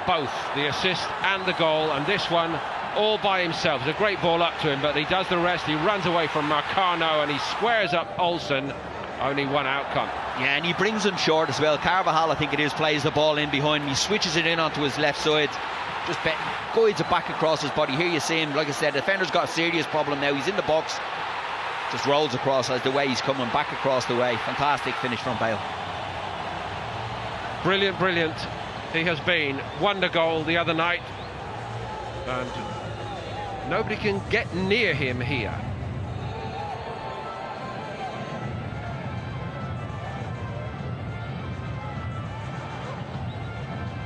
both the assist and the goal, and this one all by himself. It's a great ball up to him, but he does the rest. He runs away from Marcano and he squares up Olsen. Only one outcome. Yeah, and he brings him short as well. Carvajal, I think it is, plays the ball in behind him. He switches it in onto his left side, just guides it back across his body. Here you see him, like I said, the defender's got a serious problem now. He's in the box, just rolls across as the way he's coming back across the way. Fantastic finish from Bale. Brilliant, brilliant. He has been. Wonder goal the other night, and nobody can get near him here.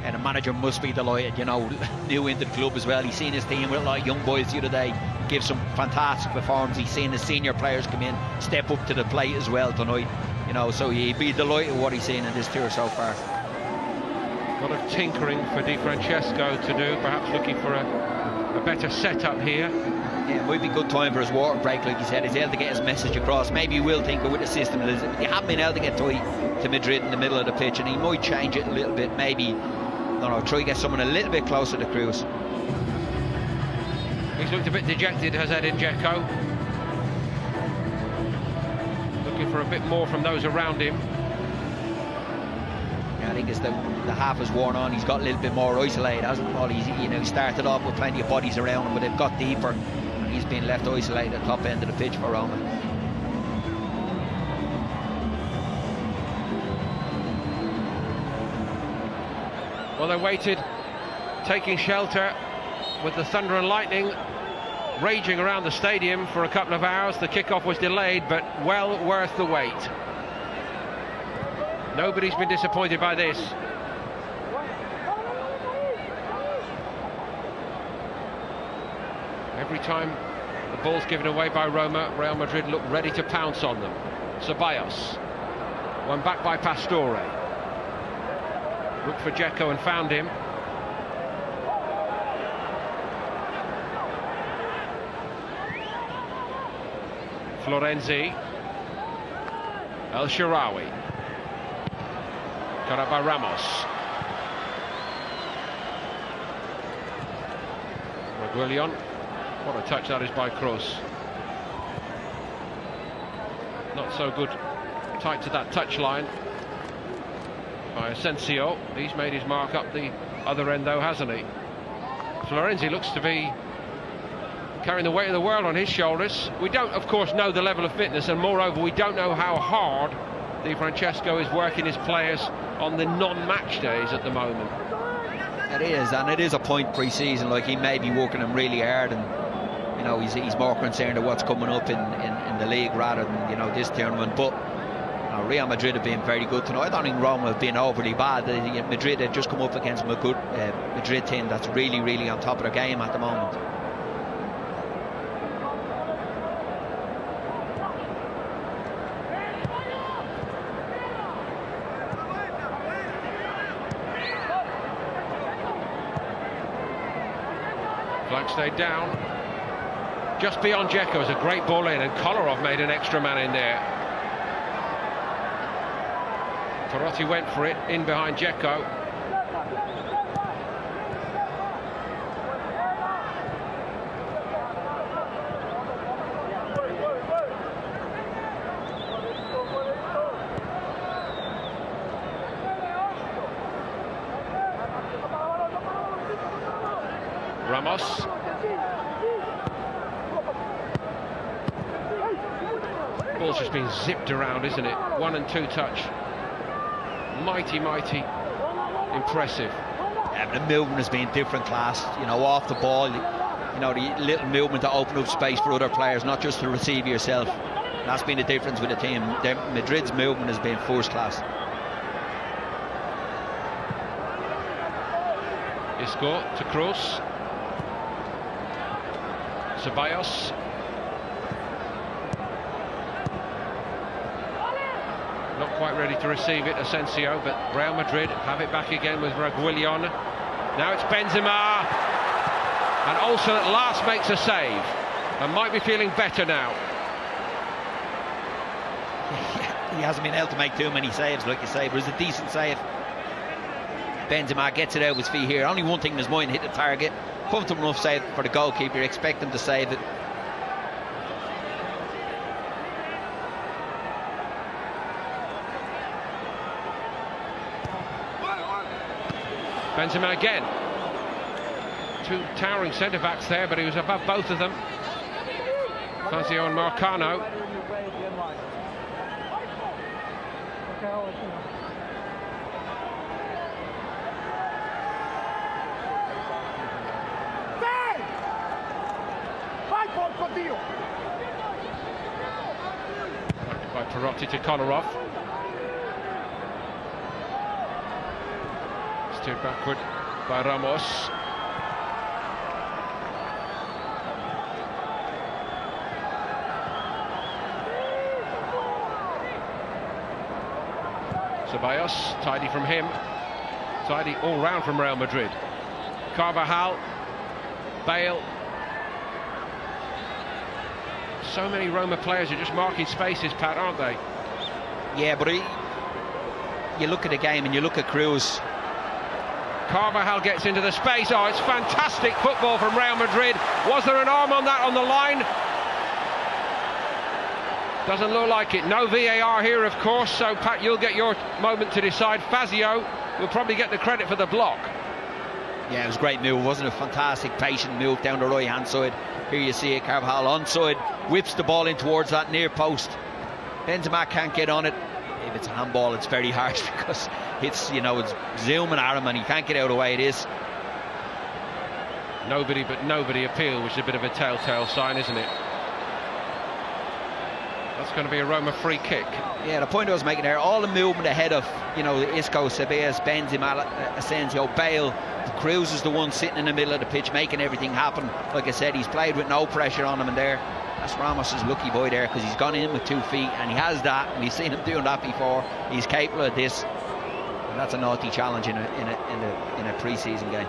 And the manager must be delighted, you know, new into the club as well. He's seen his team with a lot of young boys the other day, give some fantastic performance. He's seen his senior players come in, step up to the plate as well tonight, you know, so he'd be delighted with what he's seen in this tour so far. A lot of tinkering for Di Francesco to do, perhaps looking for a better setup here. Yeah, it might be a good time for his water break, like he said. He's able to get his message across. Maybe he will tinker with the system. They haven't been able to get to Madrid in the middle of the pitch, and he might change it a little bit. Maybe, I don't know, try to get someone a little bit closer to Cruz. He's looked a bit dejected, has Edin Dzeko. Looking for a bit more from those around him. I think as the half has worn on, he's got a little bit more isolated, hasn't he? He started off with plenty of bodies around him, but they've got deeper, and he's been left isolated at the top end of the pitch for Roma. Well, they waited, taking shelter with the thunder and lightning raging around the stadium for a couple of hours. The kickoff was delayed, but well worth the wait. Nobody's been disappointed by this. Every time the ball's given away by Roma, Real Madrid look ready to pounce on them. Ceballos, one back by Pastore. Looked for Dzeko and found him. Florenzi. El Shaarawy. Got up by Ramos. Reguilón. What a touch that is by Kroos. Not so good tight to that touchline by Asensio. He's made his mark up the other end though, hasn't he? Florenzi looks to be carrying the weight of the world on his shoulders. We don't, of course, know the level of fitness, and moreover, we don't know how hard Di Francesco is working his players on the non-match days at the moment. It is, and it is a point pre-season. Like, he may be working them really hard, and you know, he's more concerned with what's coming up in the league rather than, you know, this tournament. But Real Madrid have been very good tonight. I don't think Roma have been overly bad. Madrid have just come up against a good Madrid team that's really, really on top of their game at the moment. Flank stayed down. Just beyond Dzeko is a great ball in, and Kolarov made an extra man in there. Totti went for it, in behind Dzeko. Ramos. Ball's just been zipped around, isn't it? 1 and 2 touch. Mighty, mighty impressive. Yeah, but the movement has been different class, you know, off the ball, you know, the little movement to open up space for other players, not just to receive yourself. That's been the difference with the team. Madrid's movement has been first class. Isco to Kroos. Ceballos. Not quite ready to receive it, Asensio, but Real Madrid have it back again with Reguilón. Now it's Benzema, and Olsen at last makes a save and might be feeling better now. He hasn't been able to make too many saves, like you say, but it's a decent save. Benzema gets it out of his feet here. Only one thing in his mind: hit the target. Comfortable enough save for the goalkeeper. You expect him to save it. Benzema again. Two towering centre-backs there, but he was above both of them. Fazio and Marcano. By Perotti to Kolarov. Steered backward by Ramos. Ceballos, tidy from him. Tidy all round from Real Madrid. Carvajal, Bale. So many Roma players are just marking spaces, Pat, aren't they? Yeah, but you look at the game and you look at Cruz. Carvajal gets into the space. Oh, it's fantastic football from Real Madrid. Was there an arm on that on the line? Doesn't look like it. No VAR here, of course, so Pat, you'll get your moment to decide. Fazio will probably get the credit for the block. Yeah, it was a great move, wasn't it? A fantastic, patient move down the right-hand side. Here you see it, Carvajal onside, whips the ball in towards that near post. Benzema can't get on it. If it's a handball, it's very harsh because it's, you know, it's zooming at him and he can't get out of the way it is. Nobody but nobody appeal, which is a bit of a telltale sign, isn't it? That's going to be a Roma free kick. Yeah, the point I was making there, all the movement ahead of, you know, Isco, Ceballos, Benzema, Asensio, Bale. Cruz is the one sitting in the middle of the pitch making everything happen. Like I said, he's played with no pressure on him, and there, that's Ramos' lucky boy there, because he's gone in with 2 feet and he has that, and we've seen him doing that before. He's capable of this, and that's a naughty challenge in a pre-season game.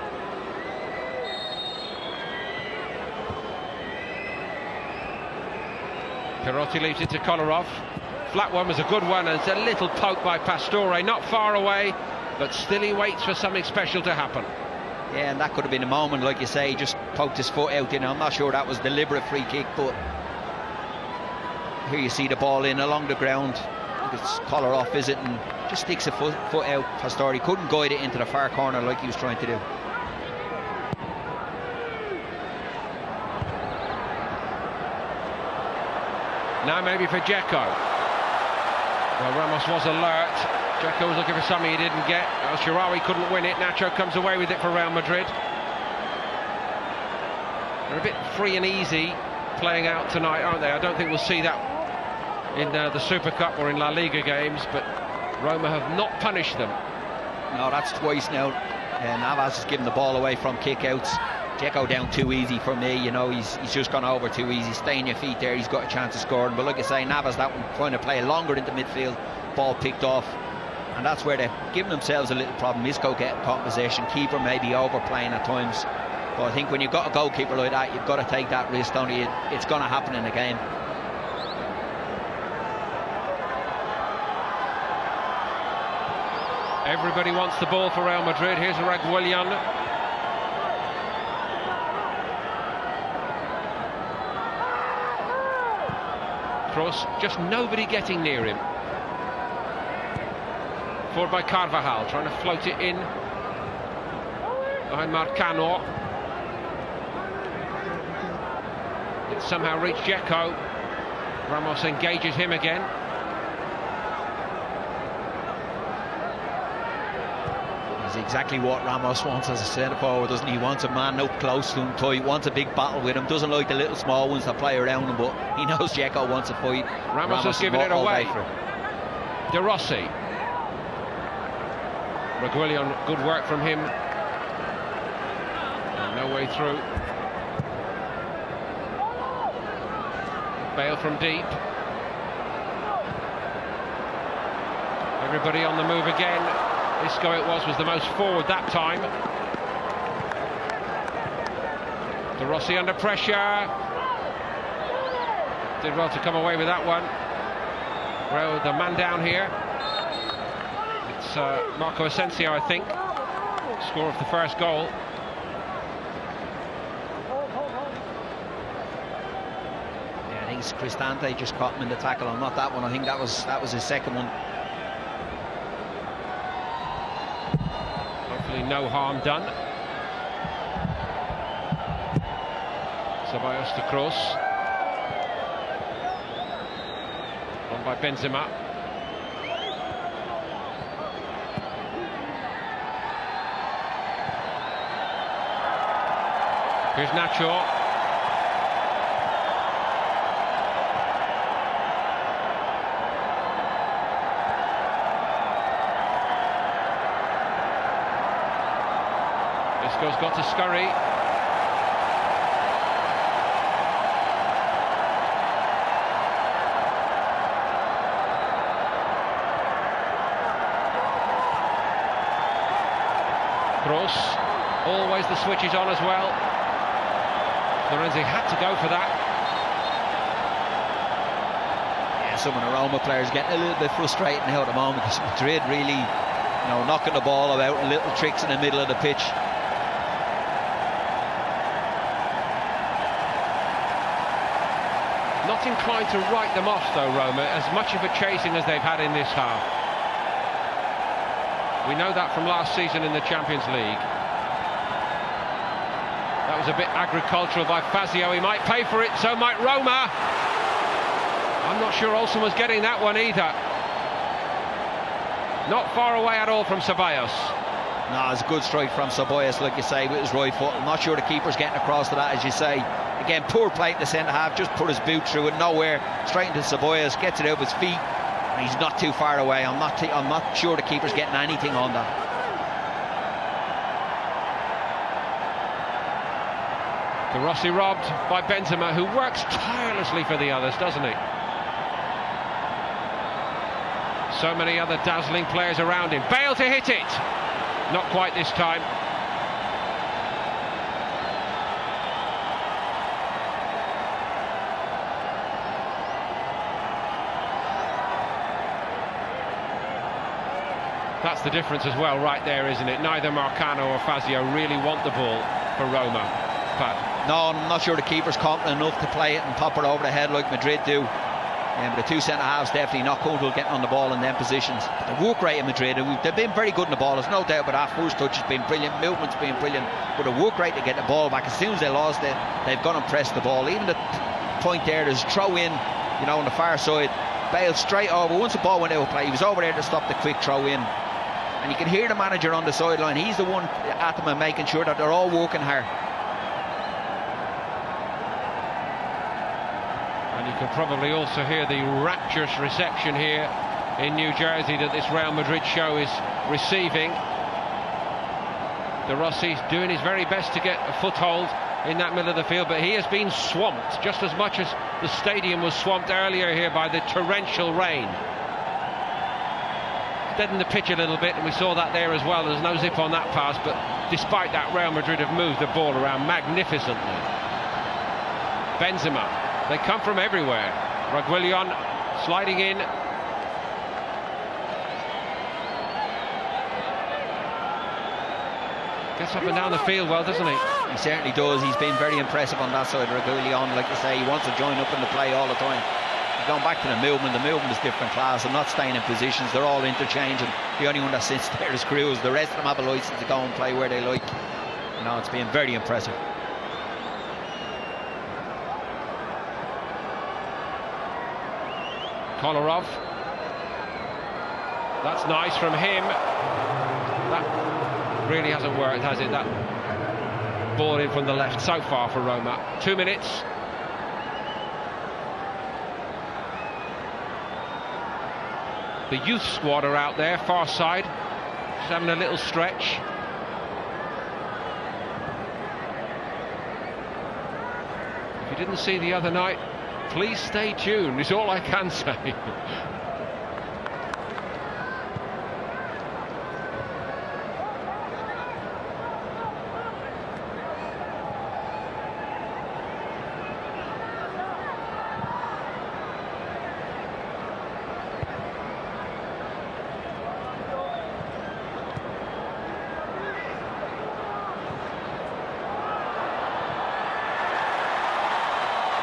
Perotti leaves it to Kolarov. Flat one was a good one, and it's a little poke by Pastore, not far away, but still he waits for something special to happen. Yeah, and that could have been a moment, like you say, he just poked his foot out. You know, I'm not sure that was deliberate free kick, but here you see the ball in along the ground. I think it's Kolarov, is it, and just sticks a foot out. Pastore couldn't guide it into the far corner like he was trying to do. Now maybe for Dzeko. Well, Ramos was alert. Dzeko was looking for something he didn't get. El Shaarawy couldn't win it. Nacho comes away with it for Real Madrid. They're a bit free and easy playing out tonight, aren't they? I don't think we'll see that in the Super Cup or in La Liga games, but Roma have not punished them. No, that's twice now. Navas has given the ball away from kick-outs. Dzeko down too easy for me, you know, he's just gone over too easy. Stay on your feet there, he's got a chance of scoring. But like I say, Navas, that one trying to play longer into midfield, ball picked off, and that's where they're giving themselves a little problem. Isco getting caught in possession, keeper maybe overplaying at times. But I think when you've got a goalkeeper like that, you've got to take that risk, don't you? It's going to happen in a game. Everybody wants the ball for Real Madrid. Here's Reguilón. Cross, just nobody getting near him. Forward by Carvajal, trying to float it in behind Marcano. It somehow reached Dzeko. Ramos engages him again. That's exactly what Ramos wants as a centre forward, doesn't he? He wants a man up close to him, tight, wants a big battle with him, doesn't like the little small ones that play around him, but he knows Dzeko wants a fight. Ramos has given it away. De Rossi. Reguilón, good work from him. And no way through. Bale from deep. Everybody on the move again. Isco it was the most forward that time. De Rossi under pressure. Did well to come away with that one. Well, the man down here. It's Marco Asensio, I think. Score of the first goal. Yeah, I think it's Cristante just caught him in the tackle, and not that one. I think that was his second one. Hopefully no harm done. Ceballos to cross. On by Benzema. Here's Nacho. Isco's got to scurry. Cross. Always the switch is on as well. Lorenzi had to go for that. Yeah, some of the Roma players getting a little bit frustrated now at the moment, because Madrid really, you know, knocking the ball about and little tricks in the middle of the pitch. Not inclined to write them off though, Roma, as much of a chasing as they've had in this half. We know that from last season in the Champions League. That was a bit agricultural by Fazio. He might pay for it, so might Roma. I'm not sure Olsen was getting that one either. Not far away at all from Ceballos. No, it's a good strike from Ceballos, like you say, with his right foot. I'm not sure the keeper's getting across to that, as you say. Again, poor play in the centre half, just put his boot through it, nowhere, straight into Ceballos, gets it out of his feet, and he's not too far away. I'm not sure the keeper's getting anything on that. De Rossi robbed by Benzema, who works tirelessly for the others, doesn't he? So many other dazzling players around him. Bale to hit it! Not quite this time. That's the difference as well right there, isn't it? Neither Marcano or Fazio really want the ball for Roma. But no, I'm not sure the keeper's confident enough to play it and pop it over the head like Madrid do. But the two centre-halves definitely not comfortable getting on the ball in them positions. But the work rate in Madrid, they've been very good in the ball, there's no doubt about that. First touch has been brilliant, movement's been brilliant, but the work rate to get the ball back, as soon as they lost it, they've gone and pressed the ball. Even the point there's throw in, you know, on the far side, Bale straight over. Once the ball went out of play, he was over there to stop the quick throw in. And you can hear the manager on the sideline, he's the one at them and making sure that they're all working hard. You can probably also hear the rapturous reception here in New Jersey that this Real Madrid show is receiving. De Rossi's doing his very best to get a foothold in that middle of the field, but he has been swamped just as much as the stadium was swamped earlier here by the torrential rain. Deadened the pitch a little bit, and we saw that there as well. There's no zip on that pass, but despite that, Real Madrid have moved the ball around magnificently. Benzema. They come from everywhere. Reguilón sliding in. Gets up and down the field well, doesn't he? He certainly does. He's been very impressive on that side. Reguilón, like you say, he wants to join up in the play all the time. Going back to the movement is different class. I'm not staying in positions. They're all interchanging. The only one that sits there is Cruz. The rest of them have a license to go and play where they like. You know, it's been very impressive. Kolarov. That's nice from him. That really hasn't worked, has it? That ball in from the left so far for Roma. 2 minutes. The youth squad are out there, far side, just having a little stretch. If you didn't see the other night, please stay tuned, is all I can say.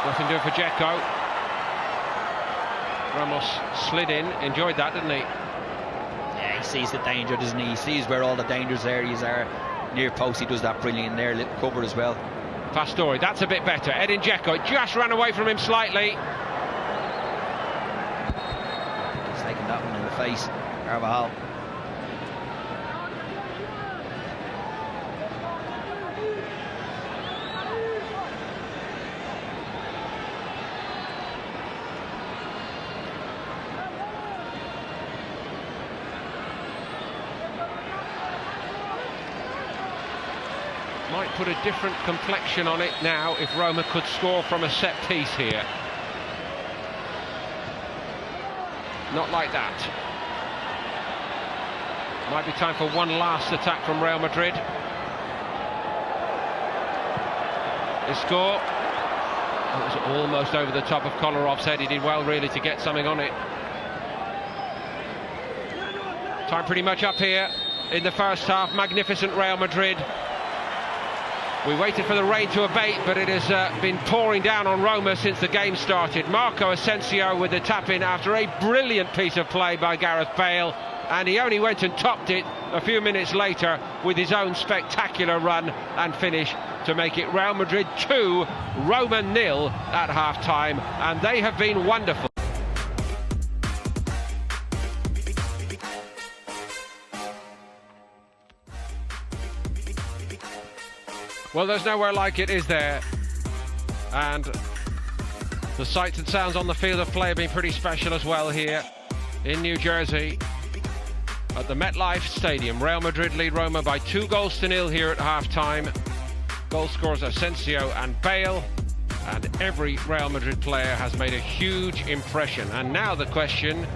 Nothing doing for Dzeko. Ramos slid in, enjoyed that, didn't he? Yeah, he sees the danger, doesn't he? He sees where all the dangerous areas are. Near post, he does that brilliant there, little cover as well. Pastore, that's a bit better. Edin Dzeko just ran away from him slightly. He's taking that one in the face. Carvajal. Might put a different complexion on it now if Roma could score from a set piece here. Not like that. Might be time for one last attack from Real Madrid. Isco. It was almost over the top of Kolarov's head. He did well really to get something on it. Time pretty much up here in the first half. Magnificent Real Madrid. We waited for the rain to abate, but it has been pouring down on Roma since the game started. Marco Asensio with the tap-in after a brilliant piece of play by Gareth Bale, and he only went and topped it a few minutes later with his own spectacular run and finish to make it Real Madrid 2, Roma 0 at half-time, and they have been wonderful. Well, there's nowhere like it, is there? And the sights and sounds on the field of play have been pretty special as well here in New Jersey at the MetLife Stadium. Real Madrid lead Roma by 2-0 here at half-time. Goal scorers Asensio and Bale, and every Real Madrid player has made a huge impression. And now the question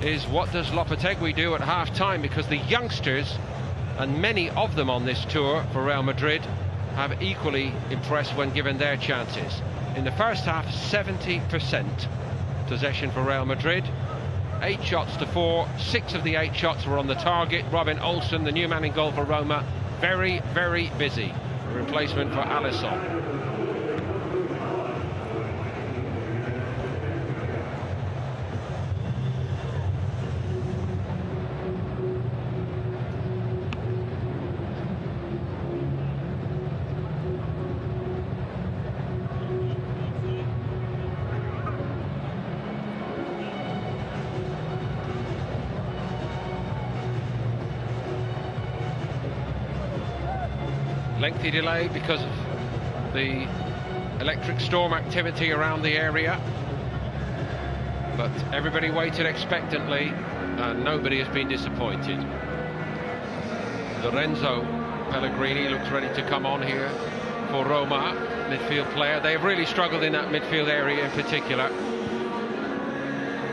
is, what does Lopetegui do at half-time? Because the youngsters, and many of them on this tour for Real Madrid, have equally impressed when given their chances. In the first half, 70% possession for Real Madrid. 8 shots to 4. 6 of the 8 shots were on the target. Robin Olsen, the new man in goal for Roma, very, very busy. A replacement for Alisson. Lengthy delay because of the electric storm activity around the area, but everybody waited expectantly and nobody has been disappointed. Lorenzo Pellegrini looks ready to come on here for Roma, midfield player. They've really struggled in that midfield area in particular.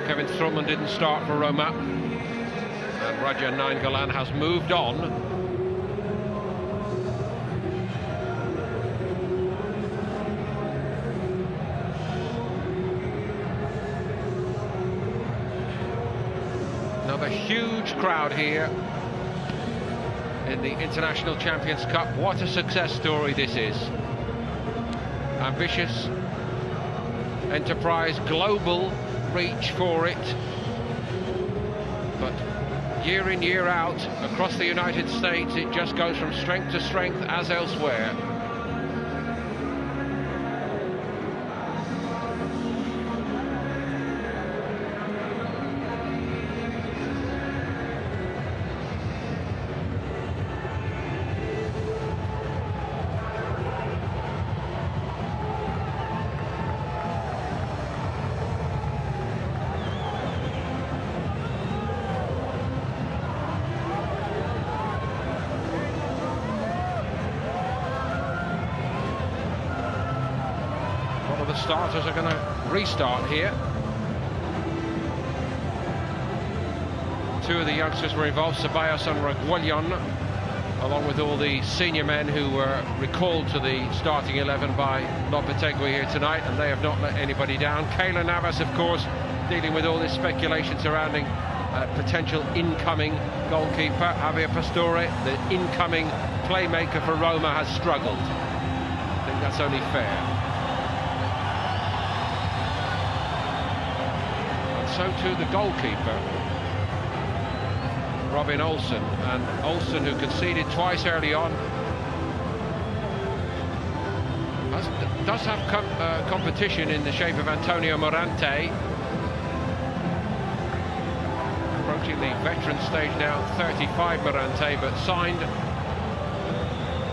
Kevin Strootman didn't start for Roma, and Raja Nainggolan has moved on. Another huge crowd here in the International Champions Cup. What a success story this is. Ambitious enterprise, global reach for it. But year in, year out, across the United States, it just goes from strength to strength as elsewhere. The starters are going to restart here. 2 of the youngsters were involved, Ceballos and Reguilon, along with all the senior men who were recalled to the starting 11 by Lopetegui here tonight, and they have not let anybody down. Keylor Navas, of course, dealing with all this speculation surrounding potential incoming goalkeeper. Javier Pastore, the incoming playmaker for Roma, has struggled. I think that's only fair. so too the goalkeeper, Robin Olsen. And Olsen, who conceded twice early on, does have competition in the shape of Antonio Morante, approaching the veteran stage now, 35 Morante, but signed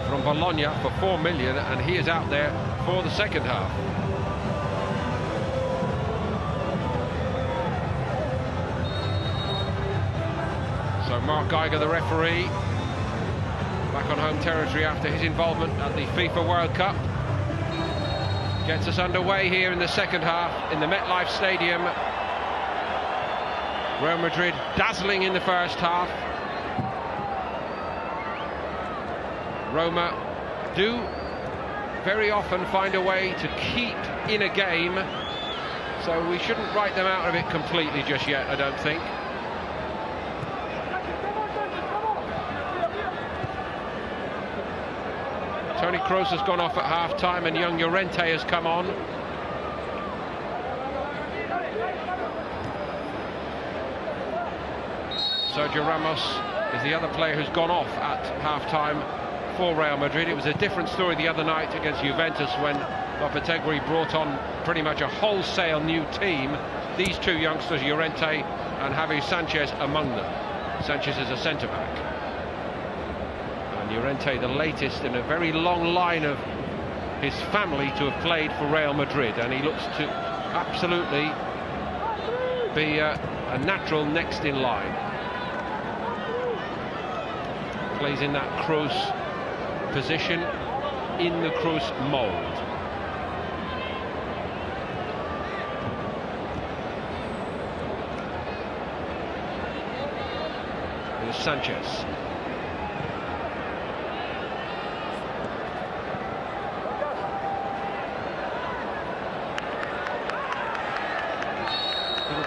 from Bologna for 4 million, and he is out there for the second half. So Mark Geiger, the referee, back on home territory after his involvement at the FIFA World Cup, gets us underway here in the second half in the MetLife Stadium. Real Madrid dazzling in the first half. Roma do very often find a way to keep in a game, so we shouldn't write them out of it completely just yet, I don't think. Toni Kroos has gone off at half-time and young Llorente has come on. Sergio Ramos is the other player who's gone off at half-time for Real Madrid. It was a different story the other night against Juventus when Lopetegui brought on pretty much a wholesale new team. These two youngsters, Llorente and Javi Sanchez, among them. Sanchez is a centre-back. Llorente, the latest in a very long line of his family to have played for Real Madrid, and he looks to absolutely be a natural next in line. Plays in that Kroos position, in the Kroos mould. Here's Sanchez.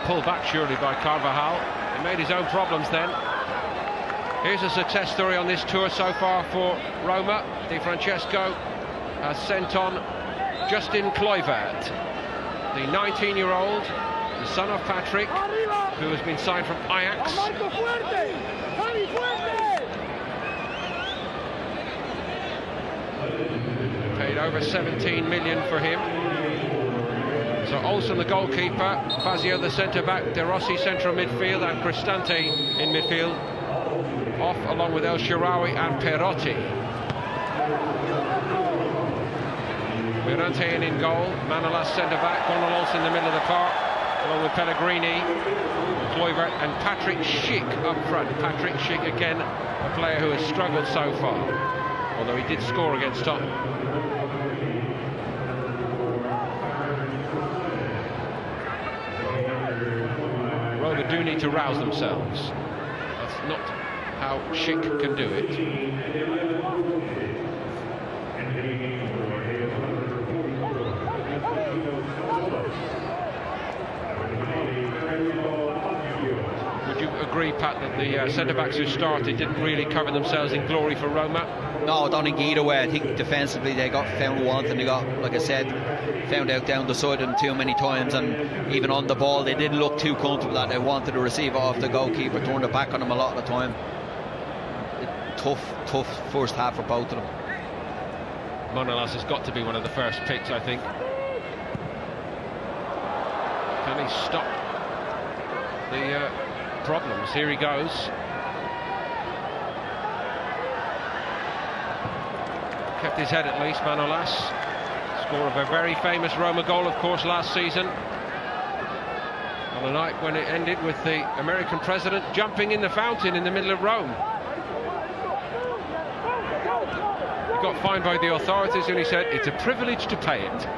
Pull back surely by Carvajal. He made his own problems then. Here's a success story on this tour so far for Roma. Di Francesco has sent on Justin Kluivert, the 19-year-old, the son of Patrick, who has been signed from Ajax. Paid over 17 million for him. So Olsen the goalkeeper, Fazio the centre-back, De Rossi central midfield, and Cristante in midfield. Off along with El Shaarawy and Perotti. Mirante in goal, Manolas centre-back, Gonzalez in the middle of the park, along with Pellegrini, Kluivert and Patrick Schick up front. Patrick Schick again, a player who has struggled so far, although he did score against Tottenham. Roma do need to rouse themselves. That's not how Schick can do it. Would you agree, Pat, that the centre-backs who started didn't really cover themselves in glory for Roma? No, I don't think either way. I think defensively they got found wanting. They got, like I said, found out down the side of them too many times, and even on the ball they didn't look too comfortable that they wanted to receive off the goalkeeper, turned it back on them a lot of the time. Tough first half for both of them. Manolas has got to be one of the first picks, I think. Can he stop the problems? Here he goes. Kept his head at least, Manolas. Score of a very famous Roma goal, of course, last season. On a night when it ended with the American president jumping in the fountain in the middle of Rome. He got fined by the authorities and he said, "It's a privilege to pay it."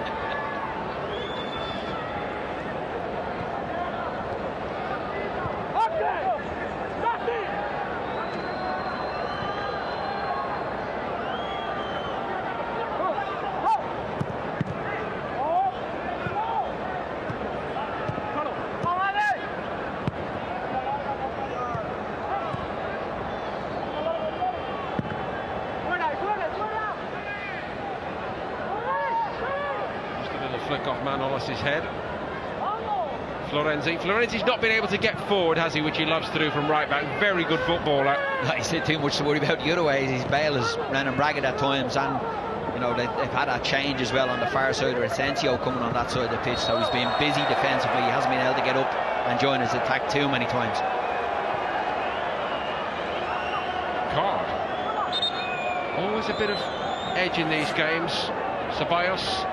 Flick off Manolas' head. Florenzi's not been able to get forward, has he, which he loves to do from right back. Very good footballer. Like, he's too much to worry about the other ways. His Bale has ran him ragged at times, and you know they've had that change as well on the far side with Asensio coming on that side of the pitch, so he's been busy defensively. He hasn't been able to get up and join his attack too many times. Card. Always a bit of edge in these games. Ceballos.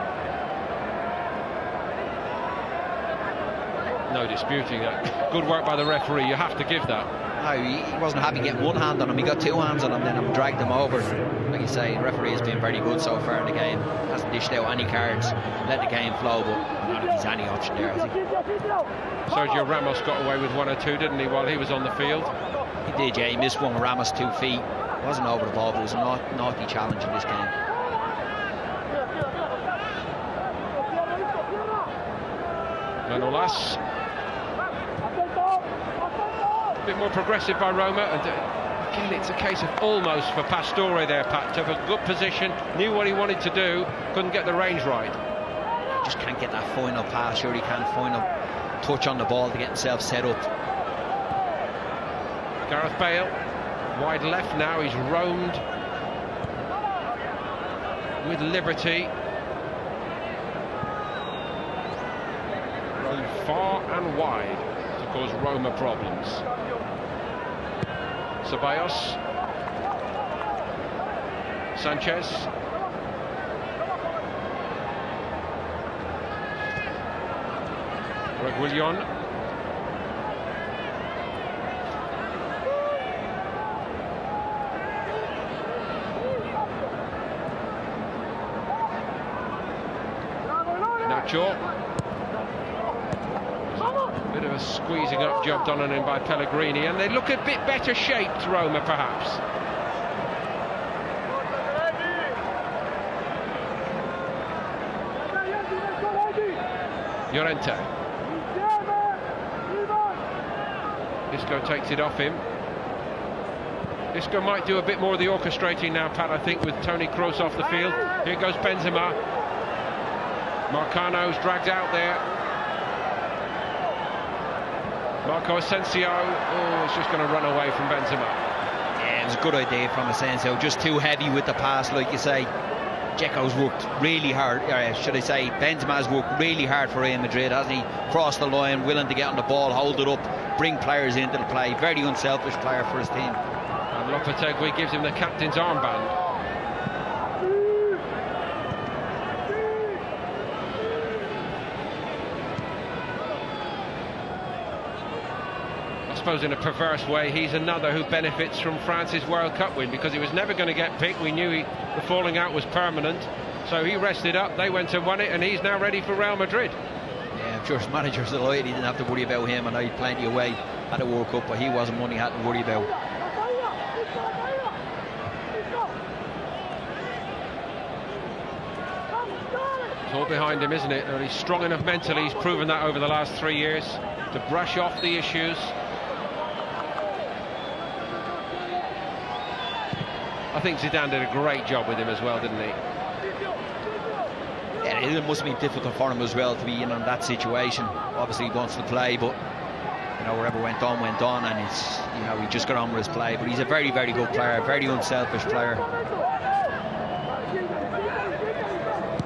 No disputing that. Good work by the referee, you have to give that. No, he wasn't happy getting one hand on him. He got two hands on him then and dragged him over. Like you say, the referee has been very good so far in the game. Hasn't dished out any cards, let the game flow, but I don't know if he's any option there, has he? Sergio Ramos got away with one or two, didn't he, while he was on the field? He did, yeah. He missed one with Ramos 2 feet. It wasn't over the ball, but it was a naughty challenge in this game. Manolas. A bit more progressive by Roma, and again it's a case of almost for Pastore there, Pat. Took a good position, knew what he wanted to do, couldn't get the range right. Just can't get that final pass. Sure, he can't final touch on the ball to get himself set up. Gareth Bale, wide left now, he's roamed with liberty. Roamed far and wide to cause Roma problems. Ceballos. Sanchez. Reguilón. Nacho. Bit of a squeezing up job done on him by Pellegrini, and they look a bit better shaped, Roma, perhaps. Llorente. Isco takes it off him. Isco might do a bit more of the orchestrating now, Pat, I think, with Toni Kroos off the field. Here goes Benzema. Marcano's dragged out there. Marco Asensio, it's just going to run away from Benzema. Yeah, it was a good idea from Asensio, just too heavy with the pass, like you say. Dzeko's worked really hard, should I say, Benzema's worked really hard for Real Madrid, hasn't he? Crossed the line, willing to get on the ball, hold it up, bring players into the play. Very unselfish player for his team. And Lopetegui gives him the captain's armband. I suppose in a perverse way he's another who benefits from France's World Cup win, because he was never going to get picked. We knew the falling out was permanent, so he rested up, they went and won it, and he's now ready for Real Madrid. Yeah, I'm sure his manager's delighted he didn't have to worry about him. I know he had plenty away at the World Cup, but he wasn't one he had to worry about. It's all behind him, isn't it? And he's strong enough mentally, he's proven that over the last 3 years, to brush off the issues. I think Zidane did a great job with him as well, didn't he? Yeah, it must have been difficult for him as well to be in on that situation. Obviously he wants to play, but you know, wherever went on, and it's, you know, he just got on with his play. But he's a very, very good player, very unselfish player.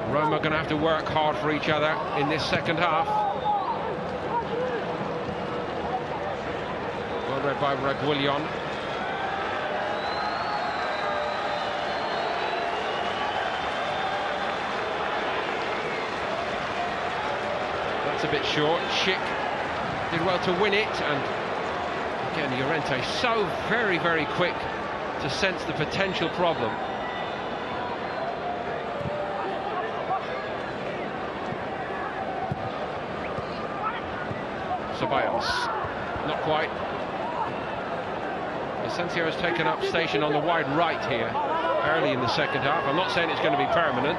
Roma are going to have to work hard for each other in this second half. Well read by Reguilón. That's a bit short. Schick did well to win it, and again Llorente so very, very quick to sense the potential problem. Ceballos, not quite. Asensio has taken up station on the wide right here early in the second half. I'm not saying it's going to be permanent.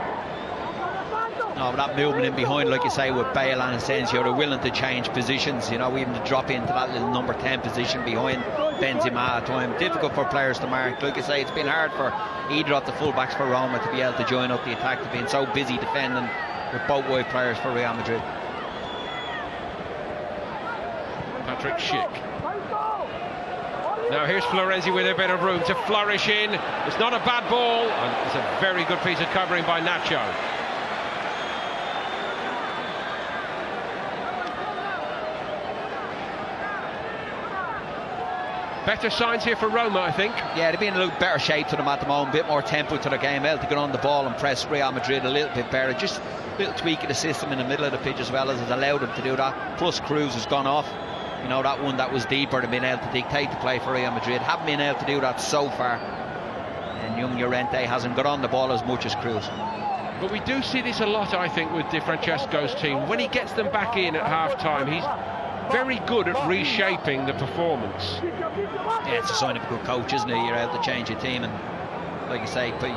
No, but that movement in behind, like you say, with Bale and Asensio, they're willing to change positions, you know, even to drop into that little number 10 position behind Benzema at time. Difficult for players to mark. Like I say, it's been hard for either of the fullbacks for Roma to be able to join up the attack. They've been so busy defending with both wide players for Real Madrid. Patrick Schick. Now here's Florenzi with a bit of room to flourish in. It's not a bad ball, and it's a very good piece of covering by Nacho. Better signs here for Roma, I think. Yeah, they've been in a little better shape to them at the moment, a bit more tempo to their game, able to get on the ball and press Real Madrid a little bit better. Just a little tweak of the system in the middle of the pitch as well as has allowed them to do that. Plus Cruz has gone off. You know, that one that was deeper than being able to dictate the play for Real Madrid. Haven't been able to do that so far. And young Llorente hasn't got on the ball as much as Cruz. But we do see this a lot, I think, with Di Francesco's team. When he gets them back in at half-time, he's very good at reshaping the performance. Yeah, it's a sign of a good coach, isn't it? You're able to change your team, and like you say, but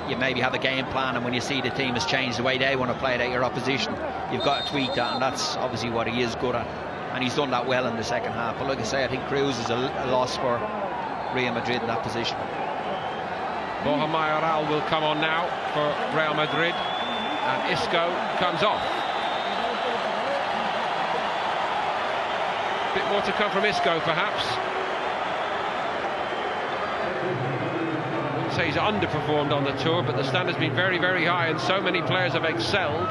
you maybe have a game plan, and when you see the team has changed the way they want to play it at your opposition, you've got to tweak that, and that's obviously what he is good at, and he's done that well in the second half. But like I say, I think Cruz is a loss for Real Madrid in that position. Borja Mayoral will come on now for Real Madrid, and Isco comes off. Bit more to come from Isco, perhaps. Wouldn't say he's underperformed on the tour, but the standard's been very, very high, and so many players have excelled.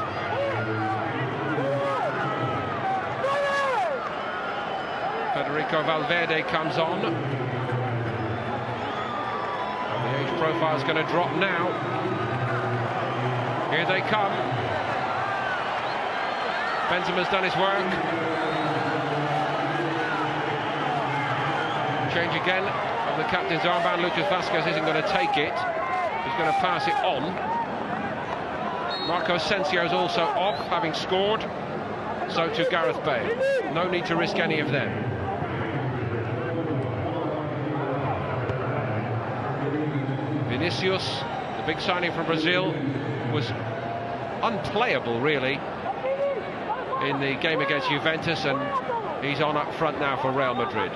Federico Valverde comes on. And the age profile's going to drop now. Here they come. Benzema's done his work. Change again of the captain's armband. Lucas Vazquez isn't going to take it. He's going to pass it on. Marco Asensio's also off, having scored. So to Gareth Bale. No need to risk any of them. Vinicius, the big signing from Brazil, was unplayable really in the game against Juventus, and he's on up front now for Real Madrid.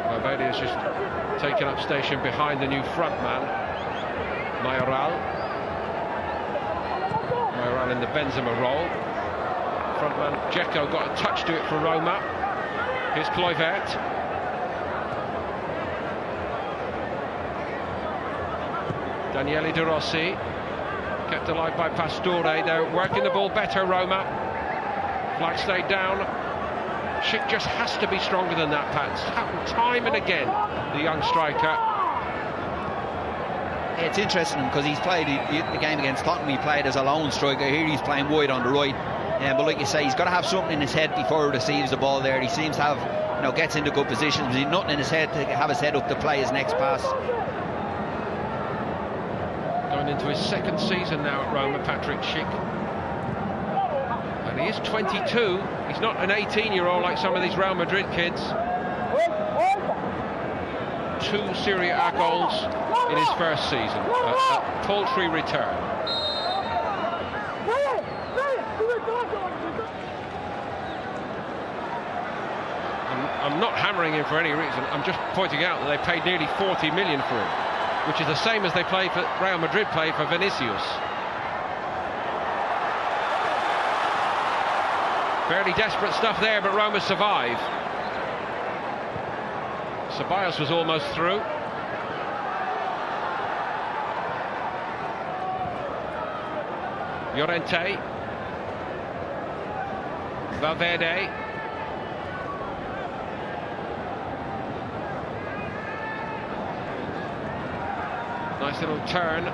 Valverde has just taken up station behind the new front man, Mayoral. Mayoral in the Benzema role. Frontman Dzeko got a touch to it for Roma. Here's Kluivert. Daniele De Rossi, kept alive by Pastore. They're working the ball better, Roma. Flag stayed down. Schick just has to be stronger than that, Pat. It's happened time and again, the young striker. It's interesting because he's played the game against Tottenham, he played as a lone striker. Here he's playing wide on the right. But like you say, he's got to have something in his head before he receives the ball there. He seems to have, gets into good positions, but he's nothing in his head to have his head up to play his next pass. Going into his second season now at Roma, Patrick Schick. And he is 22. He's not an 18-year-old like some of these Real Madrid kids. 2 Serie A goals in his first season. A paltry return. I'm not hammering him for any reason. I'm just pointing out that they paid nearly 40 million for him, which is the same as Real Madrid paid for Vinicius. Fairly desperate stuff there, but Roma survive. Ceballos was almost through. Llorente. Valverde. Nice little turn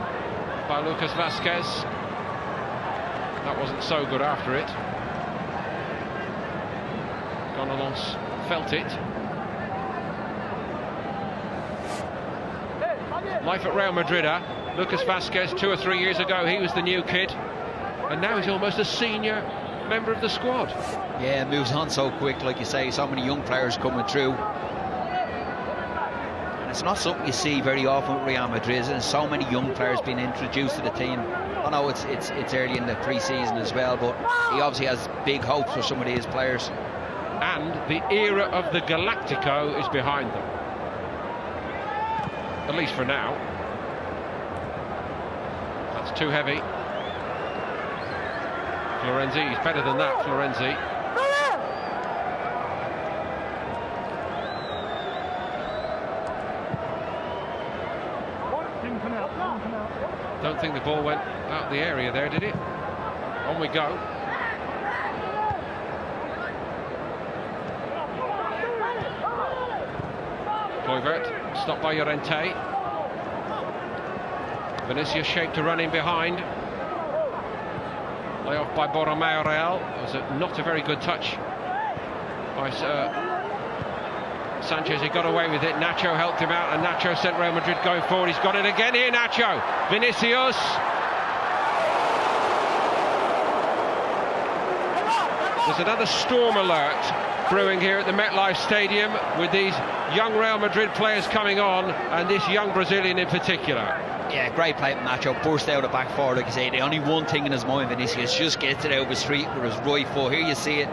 by Lucas Vazquez. That wasn't so good after it. Gonalons felt it. Life at Real Madrid, Lucas Vazquez 2 or 3 years ago, he was the new kid, and now he's almost a senior member of the squad. Yeah, it moves on so quick, like you say, so many young players coming through. And it's not something you see very often with Real Madrid, and so many young players being introduced to the team. I know it's early in the pre-season as well, but he obviously has big hopes for some of these players. And the era of the Galactico is behind them. At least for now. That's too heavy. Florenzi, he's better than that, Florenzi. Don't think the ball went out of the area there, did it? On we go. Kluivert, stopped by Llorente. Vinicius shaped to run in behind. Lay off by Borromeo Real. It was not a very good touch by Sanchez. He got away with it. Nacho helped him out, and Nacho sent Real Madrid going forward. He's got it again here, Nacho. Vinicius. There's another storm alert brewing here at the MetLife Stadium with these young Real Madrid players coming on, and this young Brazilian in particular. Yeah, great play from Nacho. Burst out of back forward, like I say. The only one thing in his mind, Vinicius, just gets it out of his feet with his right foot. Here you see it.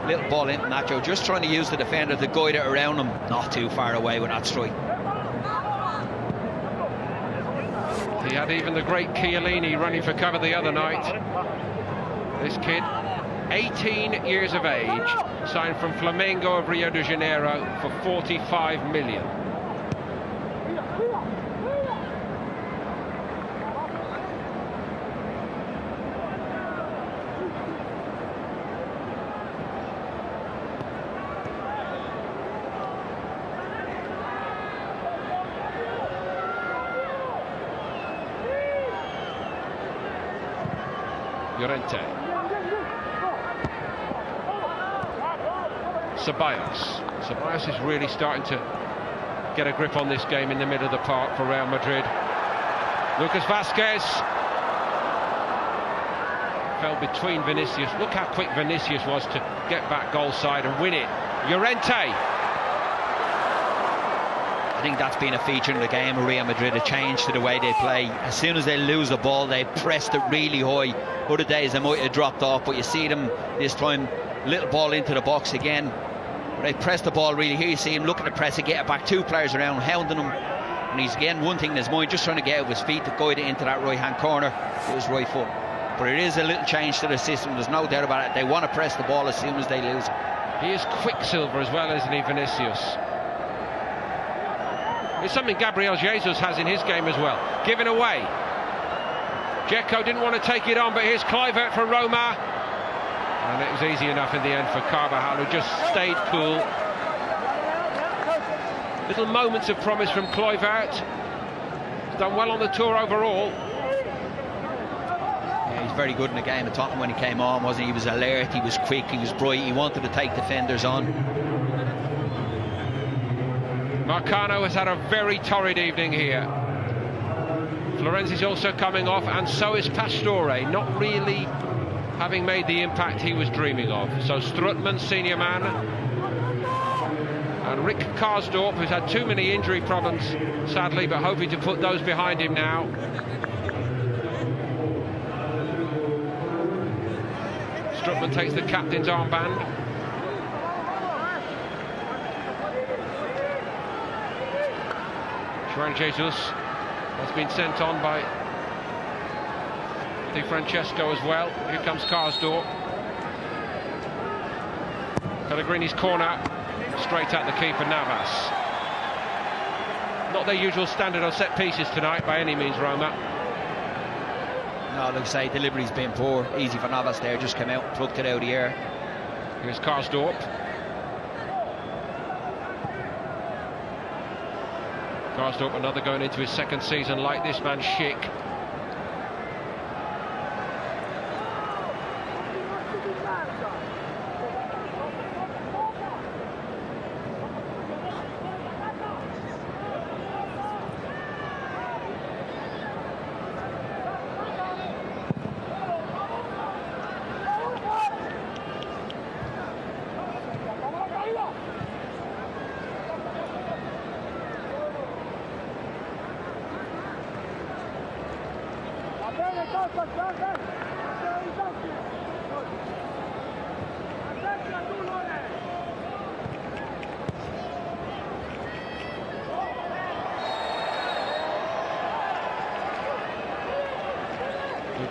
Little ball into Nacho, just trying to use the defender to guide it around him. Not too far away with that strike. He had even the great Chiellini running for cover the other night. This kid, 18 years of age, signed from Flamengo of Rio de Janeiro for 45 million. Llorente. Ceballos is really starting to get a grip on this game in the middle of the park for Real Madrid. Lucas Vázquez fell between Vinicius. Look how quick Vinicius was to get back goal side and win it. Llorente. I think that's been a feature in the game of Real Madrid, a change to the way they play. As soon as they lose the ball, they pressed it really high. Other days they might have dropped off, but you see them this time, little ball into the box again. They press the ball really. Here you see him looking to press it, get it back, two players around, hounding him. And he's again one thing in his mind, just trying to get out of his feet to guide it into that right hand corner with his right foot. But it is a little change to the system, there's no doubt about it. They want to press the ball as soon as they lose it. He is Quicksilver as well, isn't he, Vinicius? It's something Gabriel Jesus has in his game as well. Giving away. Dzeko didn't want to take it on, but here's Kluivert for Roma. And it was easy enough in the end for Carvajal, who just stayed cool. Little moments of promise from Kluivert. He's done well on the tour overall. Yeah, he's very good in the game at Tottenham when he came on, wasn't he? He was alert, he was quick, he was bright, he wanted to take defenders on. Marcano has had a very torrid evening here. Florenzi's also coming off, and so is Pastore, not really having made the impact he was dreaming of. So Strootman, senior man, and Rick Karsdorp, who's had too many injury problems, sadly, but hoping to put those behind him now. Strootman takes the captain's armband. Juan Jesus has been sent on by Di Francesco as well. Here comes Karsdorp. Pellegrini's corner, straight at the keeper, Navas. Not their usual standard on set pieces tonight by any means, Roma. No, like I say, delivery's been poor. Easy for Navas there, just came out, plucked it out of the air. Here's Karsdorp. Karsdorp, another going into his second season like this man, Schick.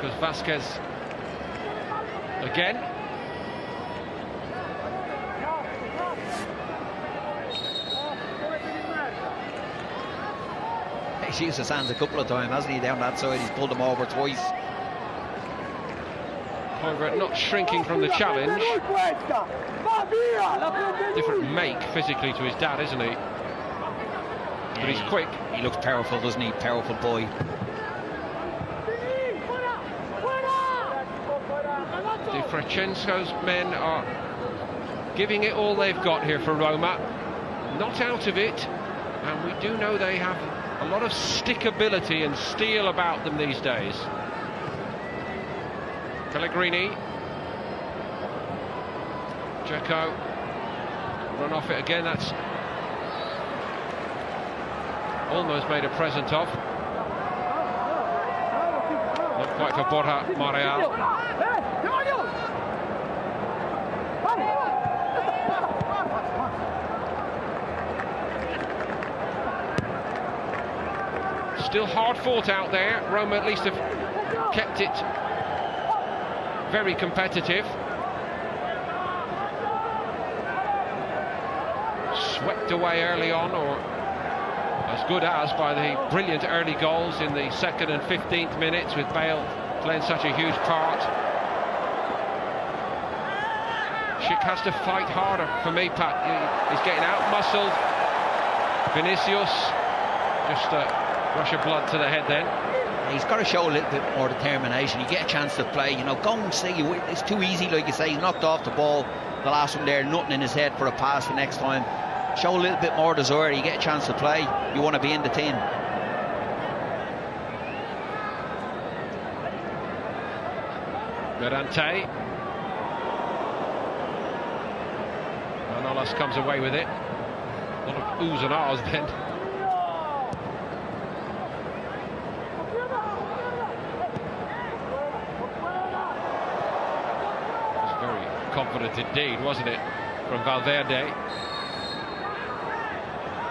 Lucas Vazquez again. He's used his hands a couple of times, hasn't he, down that side? He's pulled him over twice. Kluivert not shrinking from the challenge. Different make physically to his dad, isn't he? Yeah, but he's quick. He looks powerful, doesn't he? Powerful boy. Di Francesco's men are giving it all they've got here for Roma. Not out of it, and we do know they have a lot of stickability and steel about them these days. Pellegrini. Dzeko. Run off it again. That's almost made a present of. Not quite for Borja Mayoral. Still hard fought out there. Roma at least have kept it very competitive. Swept away early on, or as good as by the brilliant early goals in the 2nd and 15th minutes, with Bale playing such a huge part. Schick has to fight harder for me, Pat. He's getting out-muscled. Vinicius, just a rush of blood to the head then. He's got to show a little bit more determination. You get a chance to play, you know, go and see. It's too easy, like you say. He knocked off the ball the last one there, nothing in his head for a pass the next time. Show a little bit more desire. You get a chance to play, you want to be in the team. Mirante. Manolas comes away with it. A lot of oohs and ahs then. Confident indeed, wasn't it, from Valverde?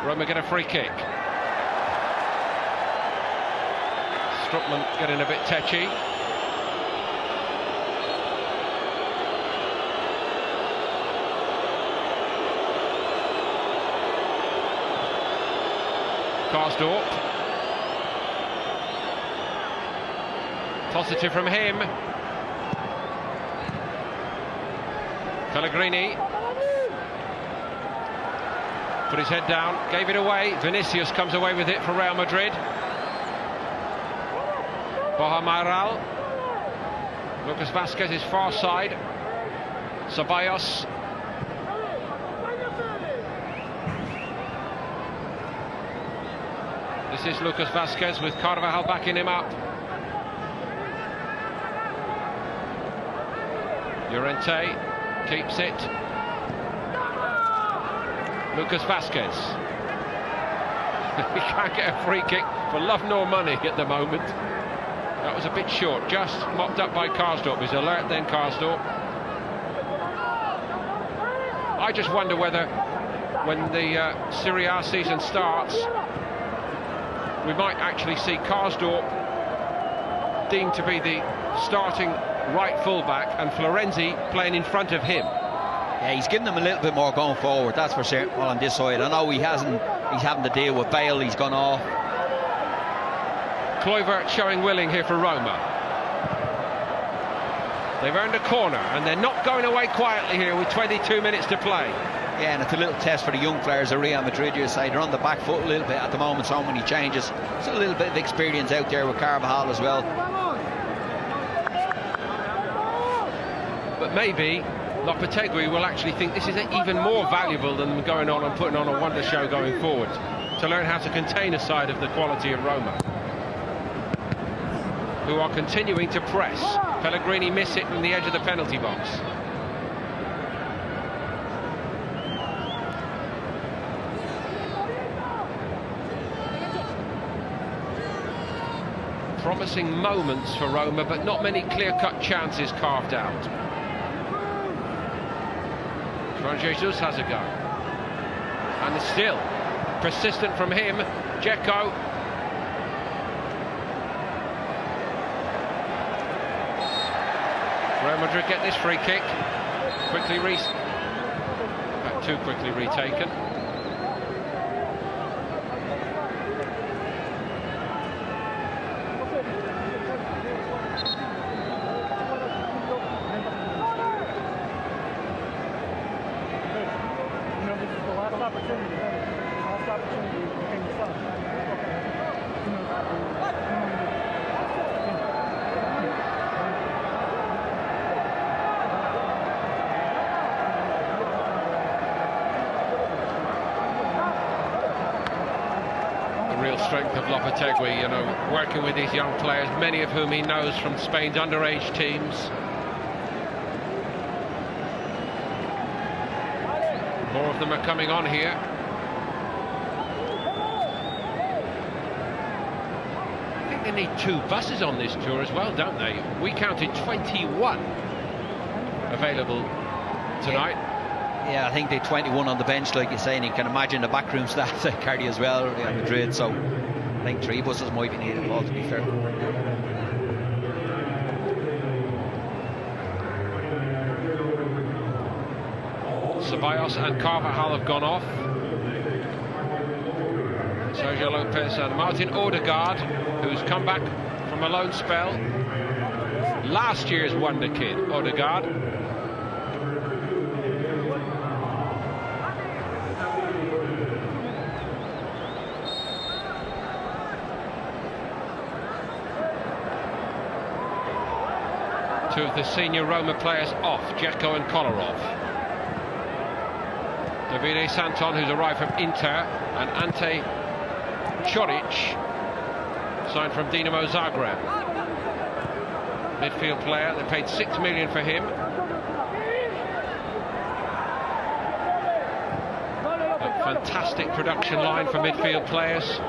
Roma get a free kick. Strootman getting a bit tetchy. Karsdorp. Positive from him. Pellegrini put his head down, gave it away. Vinicius comes away with it for Real Madrid. Borja Mayoral. Lucas Vazquez is far side. Ceballos. This is Lucas Vazquez with Carvajal backing him up. Llorente keeps it. Lucas Vazquez. He can't get a free kick for love nor money at the moment. That was a bit short, just mopped up by Karsdorp. He's alert then, Karsdorp. I just wonder whether, when the Serie A season starts, we might actually see Karsdorp deemed to be the starting right fullback and Florenzi playing in front of him. Yeah, he's giving them a little bit more going forward, that's for certain. Well, on this side, I know he's having to deal with Bale. He's gone off. Kluivert showing willing here for Roma. They've earned a corner and they're not going away quietly here with 22 minutes to play. Yeah, and it's a little test for the young players of Real Madrid. You say they're on the back foot a little bit at the moment, so many changes. There's a little bit of experience out there with Carvajal as well. But maybe Lopetegui will actually think this is even more valuable than going on and putting on a wonder show going forward, to learn how to contain a side of the quality of Roma, who are continuing to press. Pellegrini miss it from the edge of the penalty box. Promising moments for Roma, but not many clear-cut chances carved out. Jesus has a go, and still persistent from him. Dzeko. Real Madrid get this free kick. Too quickly retaken. Real strength of Lopetegui, you know, working with these young players, many of whom he knows from Spain's underage teams. More of them are coming on here. I think they need 2 buses on this tour as well, don't they? We counted 21 available tonight. Yeah, I think they 21 on the bench, like you say, and you can imagine the backroom staff at Cardi as well, Real Madrid, so I think 3 buses might be needed, Paul, to be fair. Ceballos and Carvajal have gone off. Sergio Lopez and Martin Odegaard, who's come back from a loan spell. Last year's wonder kid, Odegaard. Two of the senior Roma players off, Dzeko and Kolarov. Davide Santon, who's arrived from Inter, and Ante Čorić, signed from Dinamo Zagreb. Midfield player, they paid $6 million for him. A fantastic production line for midfield players.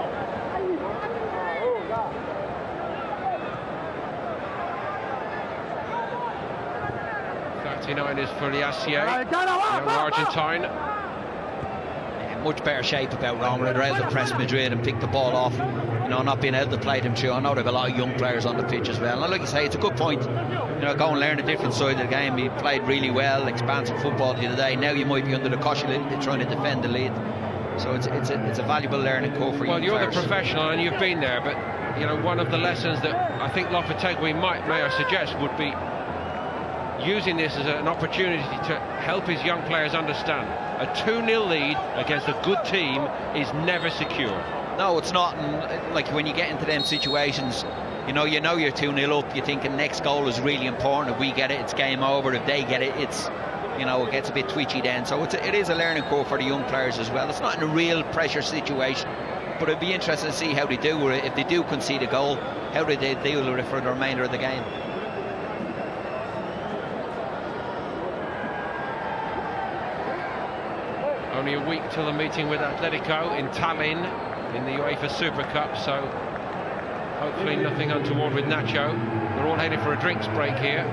Is for Liassier, the Argentine. Yeah, much better shape about Roma. They're able to press Madrid and pick the ball off. You know, not being able to play them through. I know they've a lot of young players on the pitch as well. And like you say, it's a good point. You know, go and learn a different side of the game. You played really well, expansive football the other day. Now you might be under the cosh a little bit trying to defend the lead. So it's a valuable learning curve for you. Well, you're players. The professional and you've been there, but you know, one of the lessons that I think Lopetegui may I suggest would be using this as an opportunity to help his young players understand a 2-0 lead against a good team is never secure. No, it's not. And like when you get into them situations, you know you're 2-0 up, you're thinking next goal is really important. If we get it, it's game over. If they get it, it's, you know, it gets a bit twitchy then. So it is a learning curve for the young players as well. It's not in a real pressure situation, but it'd be interesting to see how they do with it. If they do concede a goal, how do they deal with it for the remainder of the game? Only a week till the meeting with Atletico in Tallinn in the UEFA Super Cup, so hopefully nothing untoward with Nacho. They're all headed for a drinks break here.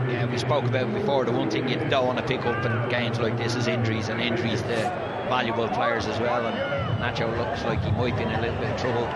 Yeah, we spoke about before, the one thing you don't want to pick up in games like this is injuries, and injuries to valuable players as well, and Nacho looks like he might be in a little bit of trouble.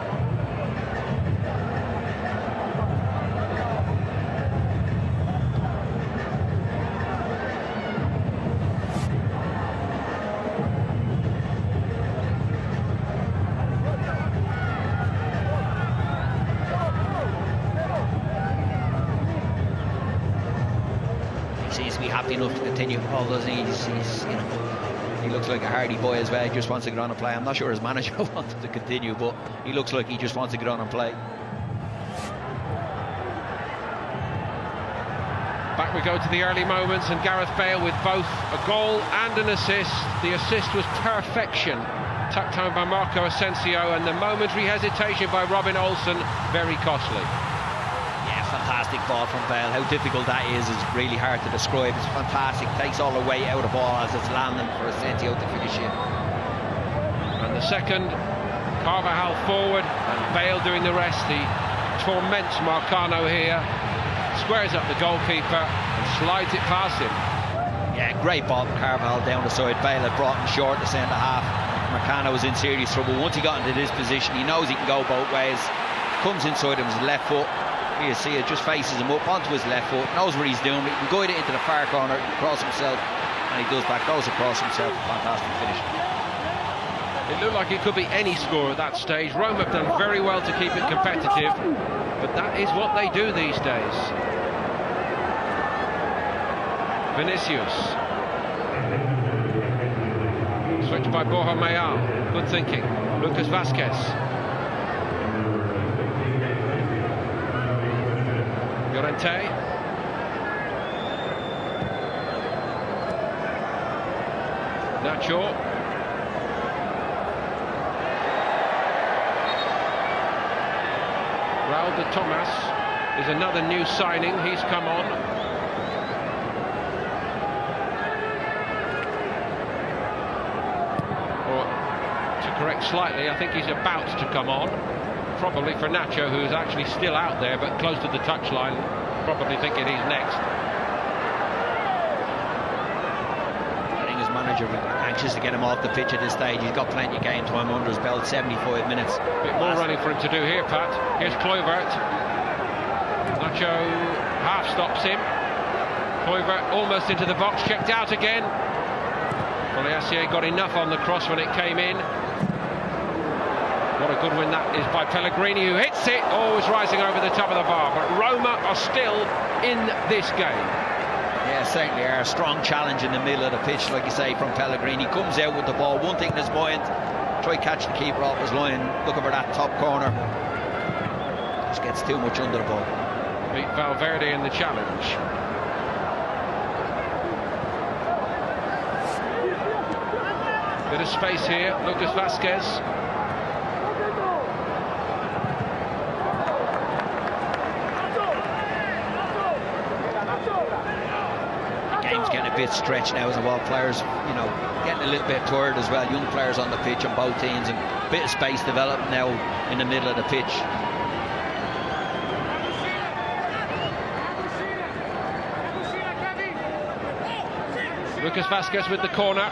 Happy enough to continue, Paul, doesn't he? He's, you know, he looks like a hardy boy as well. He just wants to get on and play. I'm not sure his manager wants to continue, but he looks like he just wants to get on and play. Back we go to the early moments, and Gareth Bale with both a goal and an assist. The assist was perfection, tucked home by Marco Asensio, and the momentary hesitation by Robin Olsen, very costly. Fantastic ball from Bale. How difficult that is really hard to describe. It's fantastic. Takes all the weight out of the ball as it's landing for Asensio to finish it. And the second, Carvajal forward and Bale doing the rest. He torments Marcano here, squares up the goalkeeper and slides it past him. Yeah, great ball from Carvajal down the side. Bale had brought him short to centre half. Marcano was in serious trouble. Once he got into this position, he knows he can go both ways. Comes inside him with his left foot. You see it, just faces him up onto his left foot, knows what he's doing. He can guide it into the far corner, cross himself, and he does that, goes across himself. Fantastic finish. It looked like it could be any score at that stage. Roma have done very well to keep it competitive, but that is what they do these days. Vinicius. Switch by Borja Mayoral. Good thinking. Lucas Vázquez. Llorente. Nacho. Raul de Tomas is another new signing. He's come on. Or to correct slightly, I think he's about to come on. Probably for Nacho, who's actually still out there but close to the touchline, probably thinking he's next. I think his manager was anxious to get him off the pitch at this stage. He's got plenty of game time under his belt, 75 minutes. A bit more running for him to do here, Pat. Here's Kluivert. Nacho half stops him. Kluivert almost into the box, checked out again. Oliassier got enough on the cross when it came in. What a good win that is by Pellegrini, who hits it. Always rising over the top of the bar. But Roma are still in this game. Yeah, certainly are. A strong challenge in the middle of the pitch, like you say, from Pellegrini. Comes out with the ball. One thing in his mind, try catch the keeper off his line, looking for that top corner. Just gets too much under the ball. Beat Valverde in the challenge. Bit of space here. Lucas Vázquez. Getting a bit stretched now as well. Players, you know, getting a little bit tired as well. Young players on the pitch on both teams, and a bit of space developing now in the middle of the pitch. Lucas Vázquez with the corner.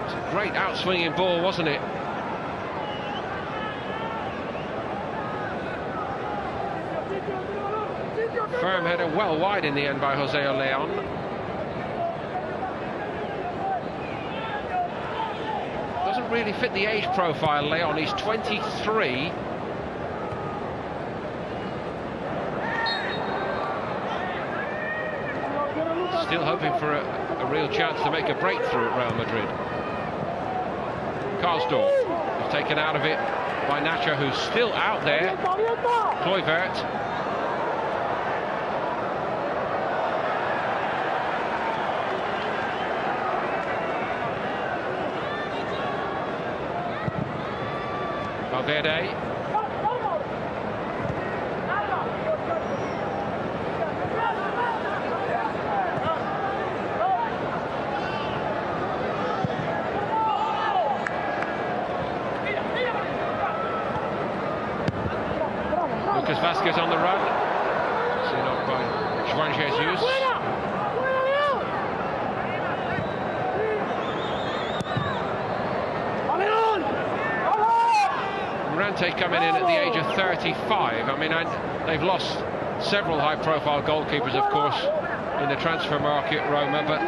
It's a great out-swinging ball, wasn't it? Firm header well wide in the end by Jose Leon. Doesn't really fit the age profile, Leon. He's 23. Still hoping for a real chance to make a breakthrough at Real Madrid. Karsdorp is taken out of it by Nacho, who's still out there. Kluivert. Valverde. Lucas Vázquez on the run. Seen off by Juan Jesus. Morante coming in at the age of 35. I mean, they've lost several high-profile goalkeepers, of course, in the transfer market, Roma, but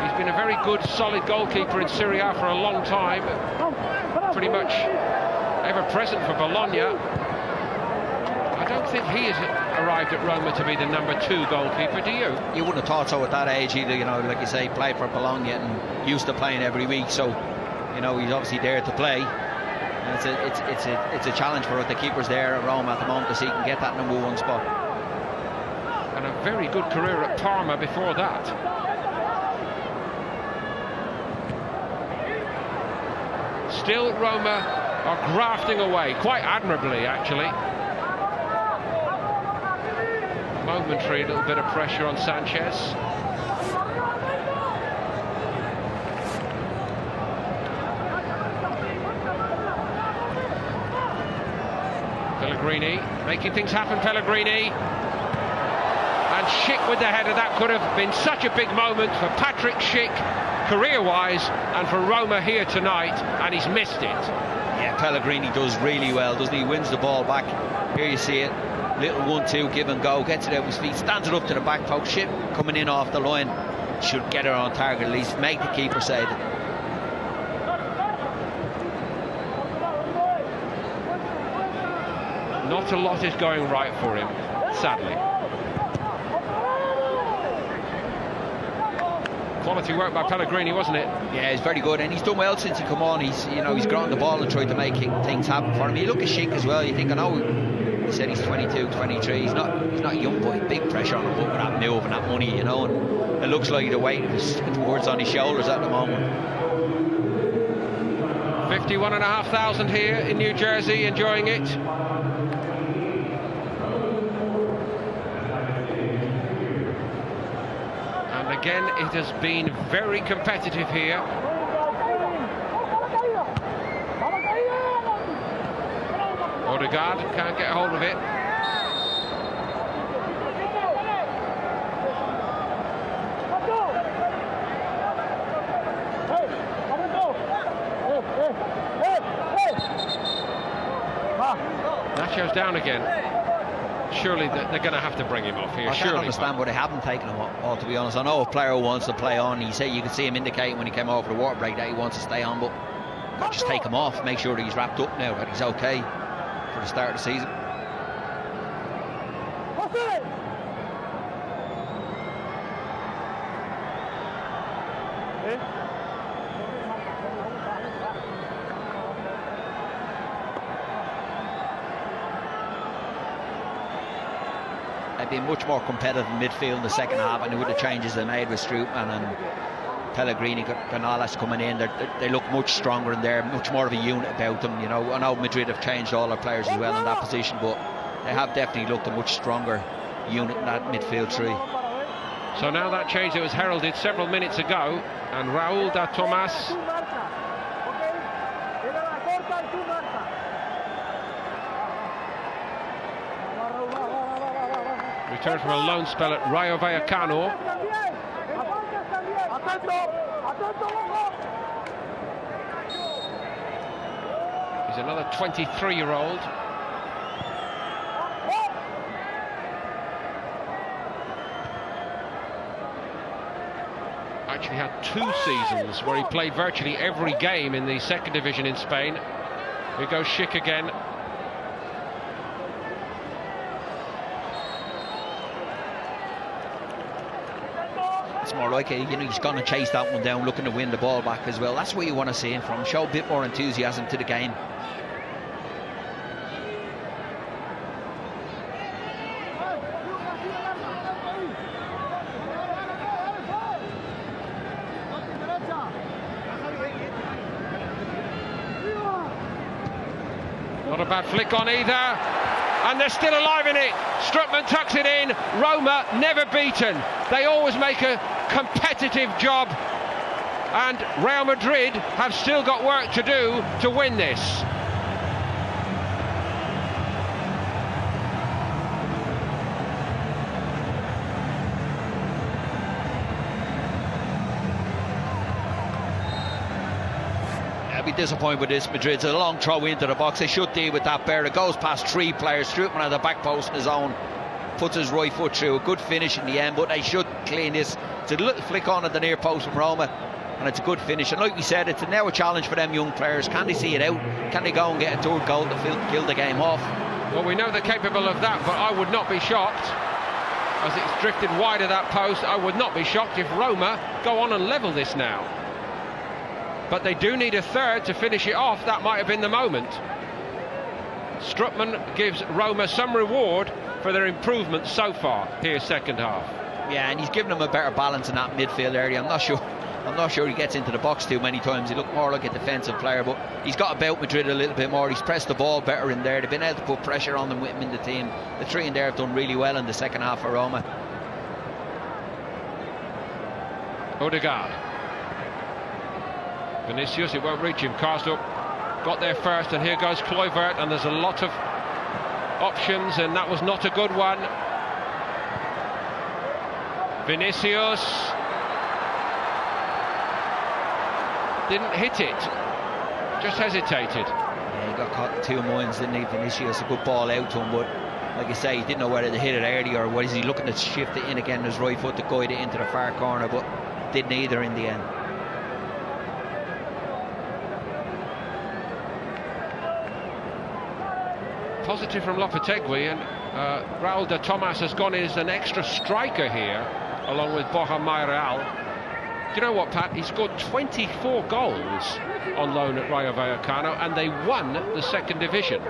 he's been a very good, solid goalkeeper in Serie A for a long time. Pretty much ever-present for Bologna. I don't think he has arrived at Roma to be the number 2 goalkeeper, do you? You wouldn't have thought so at that age either, you know, like you say, played for Bologna and used to playing every week, so, you know, he's obviously there to play. And it's a challenge for the keepers there at Roma at the moment to see he can get that number 1 spot. And a very good career at Parma before that. Still, Roma are grafting away, quite admirably, actually. Momentary little bit of pressure on Sanchez. Pellegrini making things happen. Pellegrini and Schick with the header. That could have been such a big moment for Patrick Schick. career-wise and for Roma here tonight, and he's missed it. Yeah, Pellegrini does really well, doesn't he? Wins the ball back. Here you see it. Little 1-2 give and go, gets it out of his feet, stands it up to the back post. Ship coming in off the line, should get it on target at least, make the keeper save it. Not a lot is going right for him, sadly. Quality work by Pellegrini, wasn't it? Yeah, he's very good, and he's done well since he come on. He's ground the ball and tried to make things happen for him. You look at Schick as well. You think, I know he said he's 22, 23. He's not a young boy. Big pressure on him, but with that move and that money, and it looks like the weight is towards on his shoulders at the moment. 51,500 here in New Jersey, enjoying it. Again, it has been very competitive here. Odegaard can't get hold of it. Nacho's down again. Surely they're going to have to bring him off here. I can't understand why they haven't taken him off, to be honest. I know a player wants to play on. You can see him indicating when he came over the water break that he wants to stay on, but just take him off, make sure that he's wrapped up now, that he's okay for the start of the season. Been much more competitive in midfield in the second half, and with the changes they made with Strootman and Pellegrini, Canales coming in, they look much stronger in there, much more of a unit about them. I know Madrid have changed all their players as well in that position, but they have definitely looked a much stronger unit in that midfield three. So now that change that was heralded several minutes ago, and Raúl da Tomás returned from a loan spell at Rayo Vallecano. He's another 23-year-old. Actually had 2 seasons where he played virtually every game in the second division in Spain. Here goes Schick again. More like it, he's going to chase that one down, looking to win the ball back as well. That's what you want to see him from. Show a bit more enthusiasm to the game. Not a bad flick on either, and they're still alive in it. Strootman tucks it in. Roma never beaten. They always make a competitive job, and Real Madrid have still got work to do to win this. I'd be disappointed with this. Madrid's a long throw into the box. They should deal with that better. It goes past 3 players. Strootman at the back post in his own, puts his right foot through. A good finish in the end, but they should clean this. It's a little flick on at the near post from Roma, and it's a good finish. And like we said, it's now a challenge for them young players. Can they see it out? Can they go and get a third goal to kill the game off? Well, we know they're capable of that, but I would not be shocked, as it's drifted wide of that post. I would not be shocked if Roma go on and level this now. But they do need a third to finish it off. That might have been the moment. Strootman gives Roma some reward for their improvement so far here, second half. Yeah, and he's given them a better balance in that midfield area. I'm not sure he gets into the box too many times. He looked more like a defensive player, but he's got about Madrid a little bit more. He's pressed the ball better in there. They've been able to put pressure on them with him in the team. The 3 in there have done really well in the second half for Roma. Odegaard. Vinicius, it won't reach him. Karsdorp got there first, and here goes Kluivert, and there's a lot of options, and that was not a good one. Vinicius. didn't hit it, just hesitated. Yeah, he got caught in two minds, didn't he? Vinicius, a good ball out to him, but like I say, he didn't know whether to hit it early or what is he looking to shift it in again, his right foot to guide it into the far corner, but did neither in the end. Positive from Lopetegui, and Raul de Tomas has gone in as an extra striker here, along with Borja Mayoral. Do you know what, Pat? He scored 24 goals on loan at Rayo Vallecano, and they won the second division.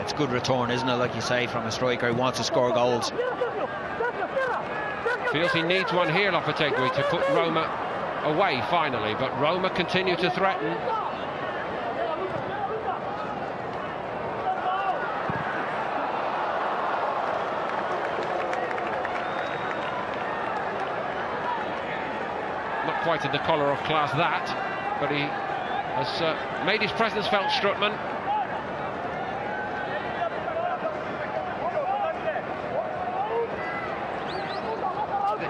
It's good return, isn't it? Like you say, from a striker who wants to score goals. Feels he needs one here, Lopetegui, to put Roma away finally, but Roma continue to threaten. Not quite in the colour of class that, but he has made his presence felt, Strootman.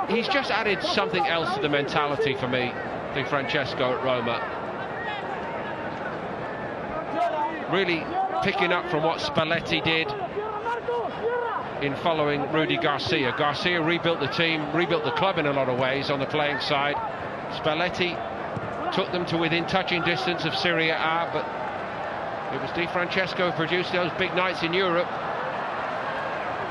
He's just added something else to the mentality for me, Di Francesco at Roma. Really picking up from what Spalletti did in following Rudy Garcia. Garcia rebuilt the team, rebuilt the club in a lot of ways on the playing side. Spalletti took them to within touching distance of Serie A, but it was Di Francesco who produced those big nights in Europe.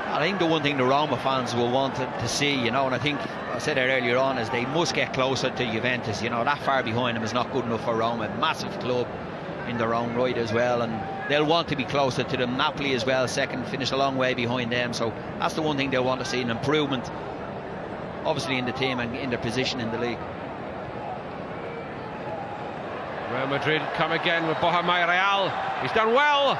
I think the one thing the Roma fans will want to see, you know, and I think I said it earlier on, is they must get closer to Juventus. You know, that far behind them is not good enough for Roma. Massive club in their own right as well, and they'll want to be closer to them. Napoli as well, second, finished a long way behind them, so that's the one thing they'll want to see, an improvement obviously in the team and in their position in the league. Real Madrid come again with Borja Mayoral. He's done well.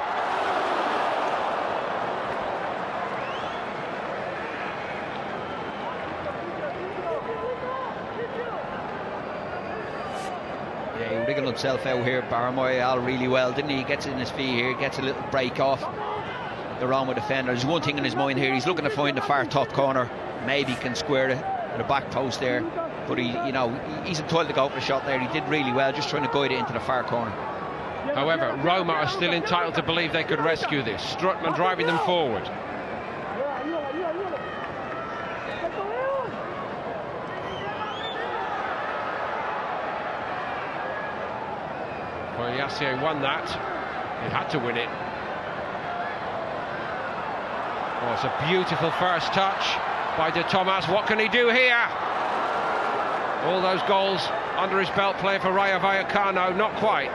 Yeah, he wriggled himself out here, Borja Mayoral, really well, didn't he? He gets in his feet here, gets a little break off the Roma defender. There's one thing in his mind here, he's looking to find the far top corner. Maybe he can square it at the back post there, but he, you know, he's entitled to go for the shot there. He did really well, just trying to guide it into the far corner. However, Roma are still entitled to believe they could rescue this. Strootman driving them forward. Well, Yassier won that. He had to win it. Oh, it's a beautiful first touch by De Tomas. What can he do here? All those goals under his belt playing for Rayo Vallecano, not quite.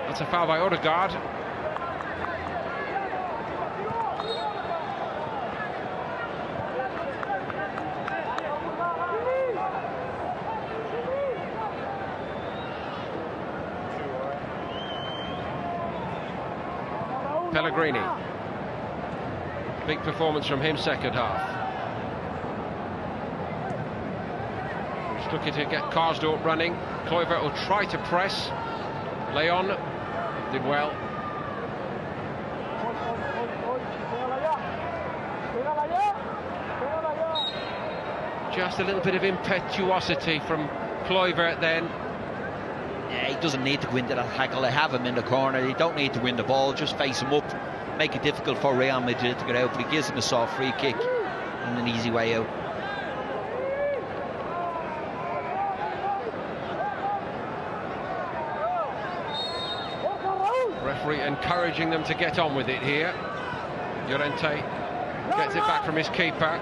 That's a foul by Odegaard. Pellegrini. Big performance from him second half. He's looking to get Karsdorp running. Kluivert will try to press. Leon did well. Just a little bit of impetuosity from Kluivert then. Yeah, he doesn't need to go into that tackle. They have him in the corner. They don't need to win the ball. Just face him up, make it difficult for Real Madrid to get out. But he gives him a soft free kick and an easy way out. Referee encouraging them to get on with it here. Llorente gets it back from his keeper.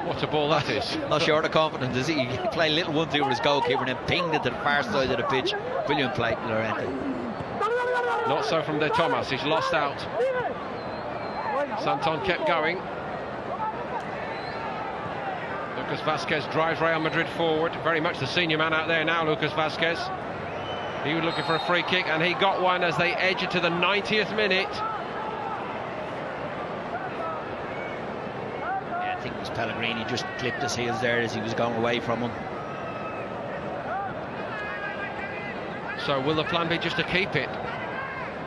What a ball that is. Not short of confidence, is he? He played a little 1-2 with his goalkeeper and then pinged it to the far side of the pitch. Brilliant play, Llorente. Not so from De Tomas, he's lost out. Santon kept going. Lucas Vazquez drives Real Madrid forward. Very much the senior man out there now, Lucas Vazquez. He was looking for a free kick and he got one as they edge it to the 90th minute. I think it was Pellegrini just clipped his heels there as he was going away from him. So will the plan be just to keep it?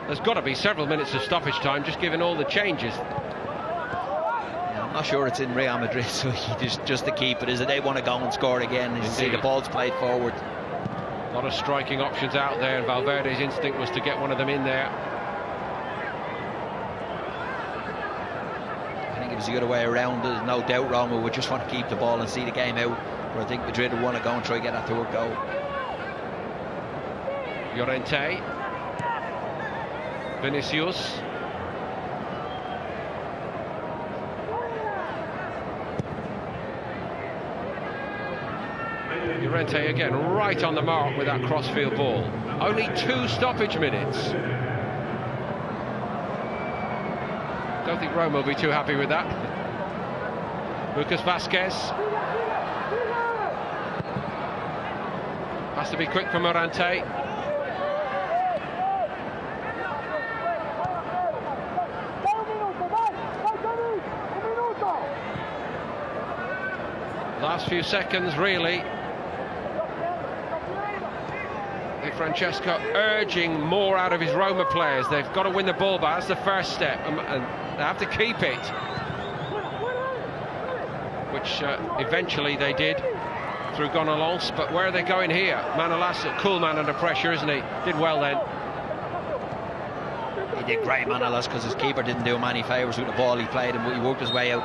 There's got to be several minutes of stoppage time, just given all the changes. Yeah, I'm not sure it's in Real Madrid, so just to keep it, is it? They want to go and score again. As you see, the ball's played forward. A lot of striking options out there, and Valverde's instinct was to get one of them in there. I think it was the other way around. There's no doubt Roma would just want to keep the ball and see the game out. But I think Madrid would want to go and try and get that third goal. Llorente, Vinicius, Llorente again right on the mark with that crossfield ball. Only 2 stoppage minutes. Don't think Roma will be too happy with that. Lucas Vázquez has to be quick for Morante. Last few seconds, really. Di Francesco urging more out of his Roma players. They've got to win the ball back. That's the first step, and they have to keep it, which eventually they did through Gonalons. But where are they going here? Manolas, a cool man under pressure, isn't he? Did well then. He did great, Manolas, because his keeper didn't do him any favours with the ball. He played him, but he worked his way out.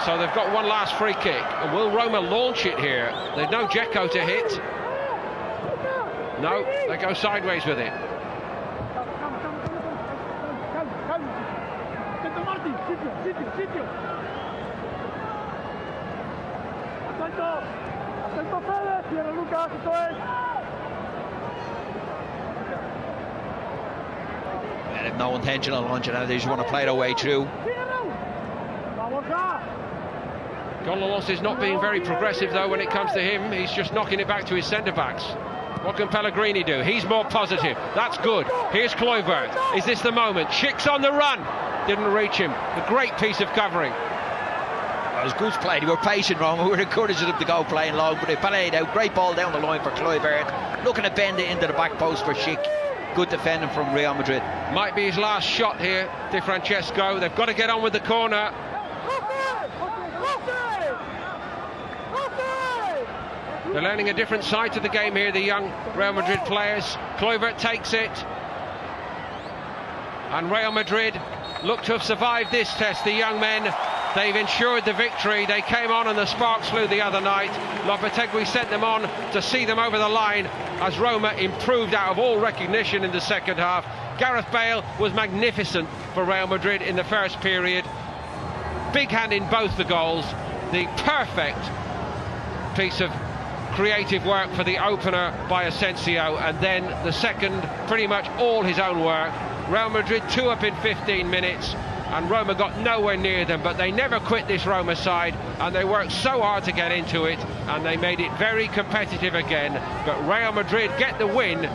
So they've got one last free kick. And will Roma launch it here? There's no Dzeko to hit. No, they go sideways with it. They have no intention of launching it. They just want to play their way through. Gonalons is not being very progressive though when it comes to him. He's just knocking it back to his centre-backs. What can Pellegrini do? He's more positive. That's good. Here's Kluivert. Is this the moment? Schick's on the run. Didn't reach him. A great piece of covering. Well, it was good play. They were patient, Roma. We were encouraging them to go playing long, but they played out. Great ball down the line for Kluivert. Looking to bend it into the back post for Schick. Good defending from Real Madrid. Might be his last shot here, Di Francesco. They've got to get on with the corner. They're learning a different side to the game here, the young Real Madrid players. Kluivert takes it. And Real Madrid look to have survived this test, the young men. They've ensured the victory. They came on and the sparks flew the other night. Lopetegui sent them on to see them over the line as Roma improved out of all recognition in the second half. Gareth Bale was magnificent for Real Madrid in the first period. Big hand in both the goals. The perfect piece of creative work for the opener by Asensio, and then the second pretty much all his own work. Real Madrid 2 up in 15 minutes and Roma got nowhere near them, but they never quit this Roma side and they worked so hard to get into it and they made it very competitive again. But Real Madrid get the win.